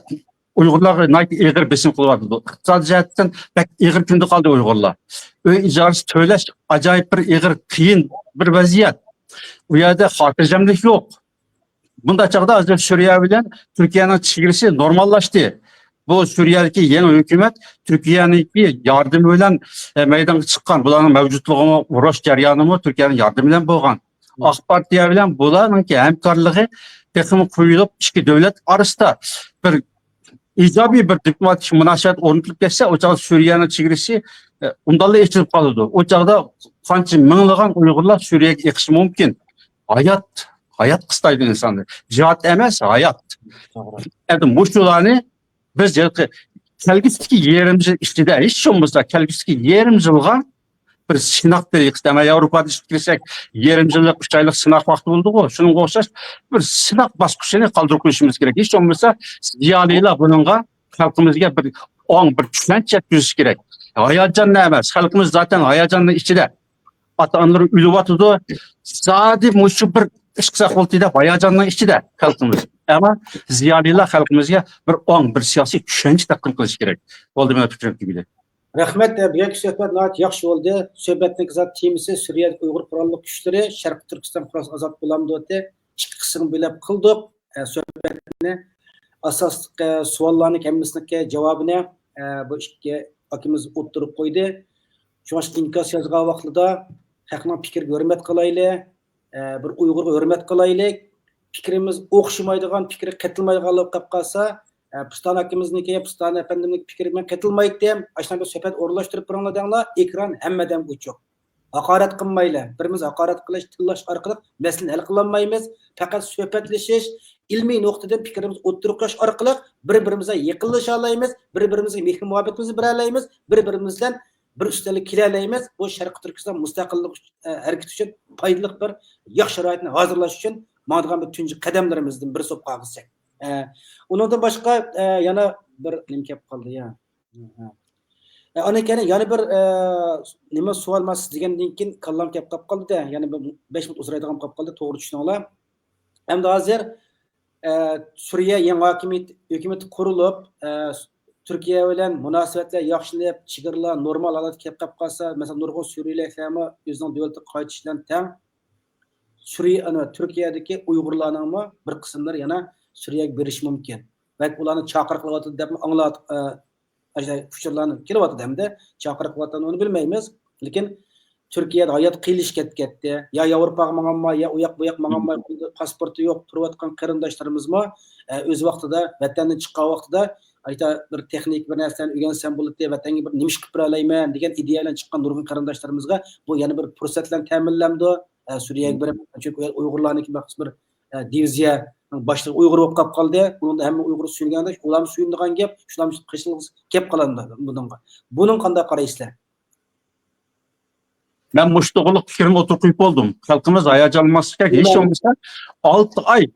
Uygurlar ağır besim kılıyordu. İqtisadi cəhətdən bək ağır gündə qaldı Uygurlar. Öy icarəsi söyləş acayip bir ağır, kıyın bir vəziyyət. Bu yerde xatircəmlik yok. Bunda çağda hazır Suriye bilen Türkiye'nin çizgisi normallaştı. Bu Suriye'deki yeni hükümet Türkiye'nin yardım bilen meydana çıkan, bunların mevcutluğunu, uğraş jaryanımı Türkiye'nin yardımıyla boğan. AK Parti'ye bilen bunların ki hemkarlığı tekimi koyulup iki devlet arasında bir icabi bir diplomatik münasebet ornutulup geçse o çağda Suriye'nin çizgisi undalı eşitip kalırdı. O çağda kançı mınlığın Uygurlar Suriye'ye yakışı mümkün. Hayat kıstaydı insanlar. Cihat emez, hayat. Yani bu şularını biz kelgüsüki yerimizin içinde hiç olmazsa kelgüsüki yerimizin bir sınak dedik. İşte Avrupa'da girsek yerimizin 3 aylık sınak vakti oldu o. Şunun olsa bir sınak baskısını kaldırıp koyuşumuz gerek. Hiç olmazsa ziyalıyla bununla halkımızga bir güçlenç yetkizisi gerek. Hayacan ne emez? Halkımız zaten hayacanın içinde. Ata-analar ülüp atıdı. Sadece muşu bir ışkısa koltuyda hayacanın içinde halkımız. Ama ziyalıyla halkımızga bir siyasi düşünce takdim kılış gerek. Oldu bana fikrim gibi. Rahmet, büyük söhbət nəhayət yaxşı oldu. Söhbətin zat temisi Suriye Uyghur Qurallıq Güçləri, Şərq Türkistan Qurası azad bulamdı ötə. İki qısım bilib qıldıq. Söhbətini asas suallarını kəmmisindeki cevabını bu iki akimiz oturup koydu. Şuaş inkas yazığa vaxtıda haqla fikir hürmet qılaylı, bir Uyghur'a hürmet qılaylı. Fikrimiz oxşamaydigan, fikri qatılmaydiganlıq qap qalsa, Pistan hakimizniki, Pistan efendimlik fikrimen katılmayık deyim. Aşağıda bir söhbət orlaştırıp birinle deyinler, ekran hemmeden uçuk. Hakaret kılmayla, birimiz hakaret kılış, tıllaş arkalık, meselini hal kılamayımız. Fakat söhbetleşiş, ilmi noktada fikrimiz oturuklaş arkalık, birbirimize yakınlaşalayımız, birbirimize mehri muhabbetimizi biralayımız, birbirimizden bir üstelik kilalayımız. Bu Şərq Türkistan müstakillik hareketi için faydalı bir yaxşı şəraitini hazırlaş için madğan bir tünci qədəmlərimizdən bir sop qağızsak. Ondan başka yana bir nima kelib qoldi ya. Ana keyin yana bir nima savol mas degandan keyin kallam kelib qoldi-da, yana 5 minut uzraydigan qolib qoldi, to'g'ri tushuninglar. Endi hozir Suriye yangi hukumat qurilib, Türkiye bilan munosabatlar yaxshilab, chegaralar normal holatga kelib qolsa, masalan, nurg'un Suriyaliklarmi o'zining davlatga qaytish bilan teng Türkiye'deki Uygurlarning bir qismlari yana Suriye'ye beriş mümkün. Belki ulanın çakır kılavatı deyip anlat, fışırlarını kilavatı deyip de çakır kılavatını onu bilmeyimiz. Lakin Türkiye'de hayat kıyılış ketdi. Ya Avrupa'ya mağanma, ya uyak buyak mağanma, pasportu yok, turvatkan kırındaşlarımız mı? Öz vaxtıda, vatandan çıkan vaxtıda bir texnik bir narsalarni o'rgansam bo'ladi deb vatanga bir nima qilib beralayman degan ideyalar chiqqan nurg'un qarindoshlarimizga bu yana bir fursatlar ta'minlamdi. Suriyaga bir Uyg'urlarniki bir diviziya başlığı Uygur болып qap qaldı. Bunda hamma Uygur suyunganda, ular suyundigan gap, shular qışılıq gap qalanda bunga. Bunun qanday qaraysizlar? Ben muştuğuluk fikrimi oturup oldum. Halkımız hayacanlanması gerek. Hiç olmazsa 6 ay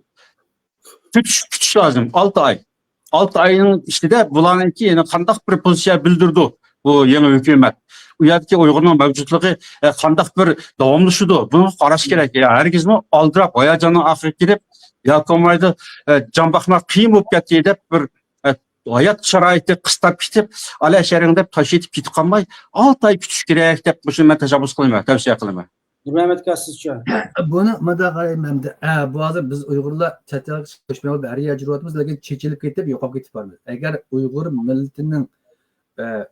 kütüş lazım. 6 ay. 6 ayın işte de bulanınki yine kandak bir pozisyon bildirdi bu yeni hükümet. Bu yerdeki Uygur'un mevcutluğu kandak bir davamlışıdı. Bunu qaraş gerek. Ya herkes mi aldırap, hayacanın ahir girip Yalkomaydı can bakmak kıyım olup ketdi dep bir hayat şaraiti qıstap ketip, ala şərin dep taşıyıp ketip qalmay, 6 ay kütüş gerek dep bu mən təşəbbüs qılmayım, tavsiyə qılmayım. Mehmet sizce? Bunu mada qarayman de. Bu hazır biz Uygurlar çataq çıxışmağı bari yajırıyatımız, lakin çekilib ketib, yo'qolib ketib barmız. Agar Uygur milletining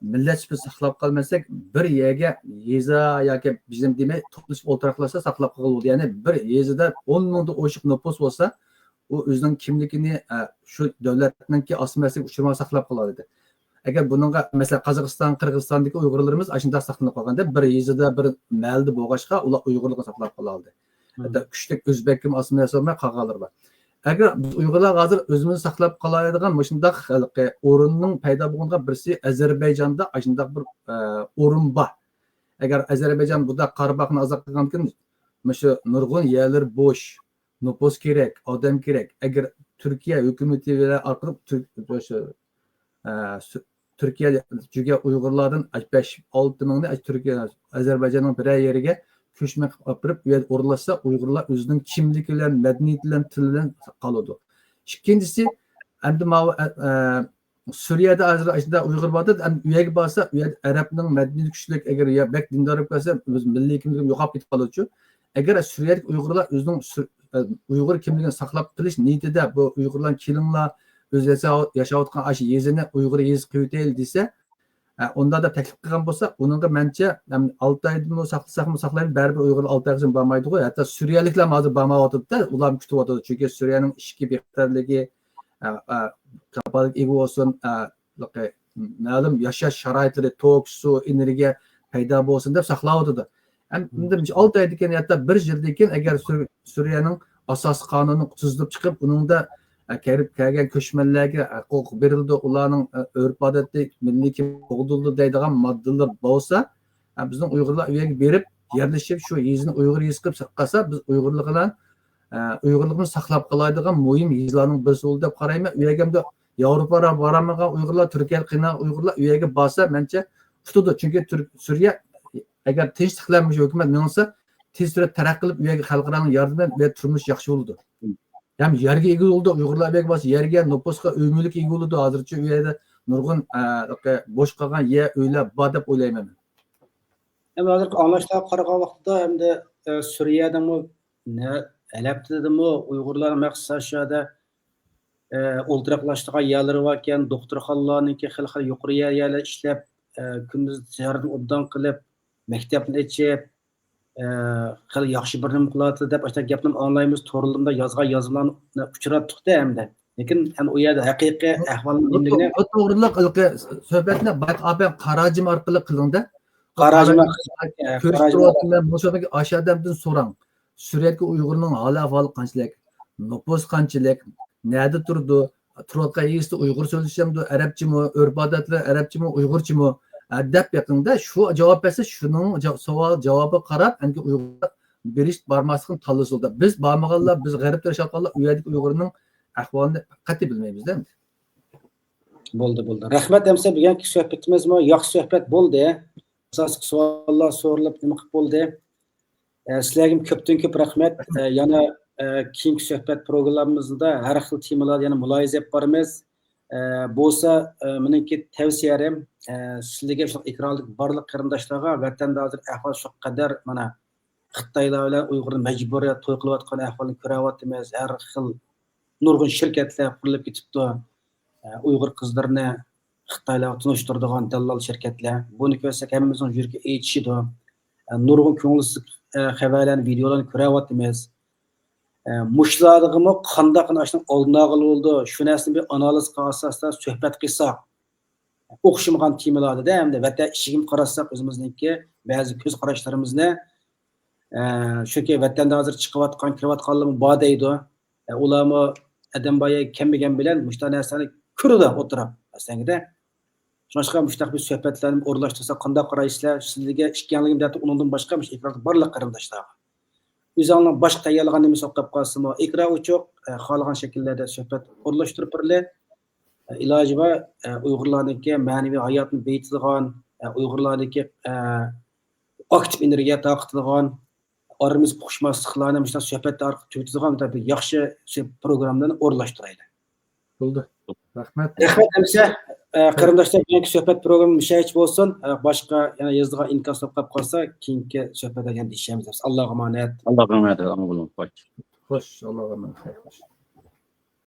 millet sifatida saqlab qolmasak, bir yerga yeza yoki bizim demay to'plashib o'tiraqlasa saqlab qoladi. Ya'ni bir yezada 10 mingdan oshiq nüfus bo'lsa, u o'zining kimligini shu davlatninki osmasiga uchirmay saqlab qoladi. Agar buningga masalan Qozog'iston, Qirg'izistondagi Uyg'urlarimiz ashunda saqlanib qolganda bir yezada bir malda bo'lg'achqa ular Uyg'urligini saqlab qoladi. Hatto kuchlik o'zbekkim osmasiga olmay qolganlar bor. Agar biz Uyg'urlar hozir o'zimizni saqlab qolaydigan shunday o'rinning paydo bo'lganiga birisi Ozarbayjonda shunday bir o'rin bor. Agar Ozarbayjon buda Qorabog'ni ozod qilgan kun, shu nurg'un yerlar bo'sh, nüfus kerak, odam kerak. Agar Turkiya hukumati orqali Türkiye çünkü Uygurlardan 5-6 mingni Türkiye Azerbaycan'ın bir yeriga ko'chma olib kirib u yerda o'rlashsa Uyg'urlar o'zining kimligi bilan, madaniyati bilan, tili bilan qoladi. Ikkinchisi, endi Suriyada hozir Uyg'ur bor, u yerga borsa, u yerda Arabning madaniyati kuchli, agar bek dindor bo'lsa, o'z milliy kimligini yo'qolib ketib qoluvchi. Agar Suriyadagi Uyg'urlar o'zining Uyg'ur kimligini saqlab qilish niyatida bu Uyg'urlar kelinglar, o'z yashayotgan ash yezini Uyg'ur yezi qo'yaylik desa, onda da taklif qilgan bo'lsa, uningga mencha 6 oydimi saqlasaqmi saqlaymiz, baribir Uyg'ur 6 oygacha bormaydi-ku. Hatto Suriyaliklar hozir bormayotdi-da, ular kutyapti. Chunki Suriyaning ishki bexatarligi, kapolik ego bo'lsin, ma'lum yashash sharoitlari, tok, suv, energiya paydo bo'lsin deb saqlayotdi. Endi 6 oydan keyin hatto 1 yildan keyin agar Suriyaning asosiy qonuni tuzilib chiqib, uningda kelib kelgan ko'chmanlarga huquq berildi, ularning urf-odati, milliy kimlik qo'g'dildi deydigan moddalar bo'lsa, bizning Uyg'urlar u yerga berib, yerlashib shu yezini Uyg'ur yezi qilib saqlasa, biz Uyg'urlikni saqlab qolaydigan muhim yezlarning birisi bo'ldi deb qarayman. U yerga ham Yevropaga boramagan Uyg'urlar, Turkiyaga qiynalgan Uyg'urlar u yerga borsa, mencha tutadi. Chunki Suriya agar tinchliklanmish hukumat minsa, tez sur'at taraqqiy qilib u yerga xalqaro yordam bilan turmush yaxshi bo'ladi. Ham yerga ega bo'ldi, Uyg'urlar yerga borsa, yerga, nopusga, uy-mulk ega bo'ldi. Hozircha u yerda nurg'un bo'sh qolgan yer, uylar bor deb o'ylayman. Endi hozir anglashga qaragan vaqtda endi Suriyadami, Alabdami Uyg'urlar maqsad shu yerda o'ltiraqlashtirgan yerlari bor ekan, doktorxonalarniki xil yuqori yerlar ishlab, kunduz ziyoratni obdan qilib, maktabni ichib, xil yaxshi bir nima qiladi deb ashta gapni anglaymiz, to'g'riligida yozgan yozmalarni uchratdik-da endi. Lekin u yerda haqiqiy ahvolning nimligini to'g'riliq suhbatni Bayqob Qarajim orqali qilingda. Qarajim Qarajim ashadamdan so'rang. Suriyadagi Uyg'urning holi ahvoli qanchalik, nopus qanchalik, nerda turdi, turayotgan yerda Uyg'ur so'zlashamdi, arabchimi, urf-odatlar arabchimi, uyg'urchimi deb yaqinda shu javob bersa, shuning savol javobi qarab, endi Uyg'urlar berish barmasligini tanlasildi. Biz bormaganlar, biz g'aribda yashayotganlar u yerdagi Uyg'urning ahvolini qat'iy bilmaymiz-da. Bo'ldi. Rahmat hamsa bugungi suhbatimizmi yaxshi suhbat bo'ldi. Asosiy savollar so'rilib nima qilib bo'ldi. Sizlarga ko'pdan ko'p rahmat. Yana keyingi suhbat programmamizda har xil temalarda yana mulohaza qilib boramiz. Bo'lsa, meniki tavsiyalarim sizlarga shu ekrandagi barliq qarindoshlarga vatanda hozir ahvol shu qadar mana Xitoylar bilan Uyg'urni majburiy to'y qilayotgan ahvolni ko'ryapmiz. Har xil nurg'un shirkatlar qurilib ketibdi. Uyg'ur qizlarini Xitoylarga tunishtiradigan dallol shirkatlar. Buni ko'rsak hammamizning yuragi echishidi. Nurg'un ko'ngilsiz xabarlarni, videolarni ko'ryapmiz. Mushlarligimi qanday qilishni oldini olib oldi. Shu narsani bir analiz qilsakda suhbat qilsak, o'xshamagan temalarda hamda vatan ishigim qarasak o'zimizniki ba'zi ko'z qarashlarimizni shuki vatanda hozir chiqayotgan, kirayotganlarni bor deydi. Ularni adamboya kelmagan bilan mushta narsani ko'rdi o'tirib aslida. Shunga mushtaq bir suhbatlarni o'rlashtirsa qanday qaraysizlar? Sizlarga ishkanligim deb undan boshqa bir ekranda barliq qarindoshlar. O'zingizning boshqa tayyorlagan nimasi o'qib qolsinmi? Ekran ochiq, xohlagan shakllarda suhbat o'rlashtirib birli. Iloji bor Uyg'urlarniki ma'naviy hayotni beytilgan, Uyg'urlarniki aktiv energiya taqtilgan, orimiz puxshmasliklarni mushta suhbatlar orqali tugatadigan tabii yaxshi programmalarni o'rlashtiraylik. Bo'ldi. Rahmat. Rahmat hamsa. Qarindoshlar, bugungi suhbat programmasi mushayich bo'lsin. Boshqa yana yozdigan inkaslar qolib qolsa, keyingi suhbatga ham deyishamiz. Allohga emanet. Allohga emanet. Alloh bo'lsin. Xo'sh, Allohga emanet.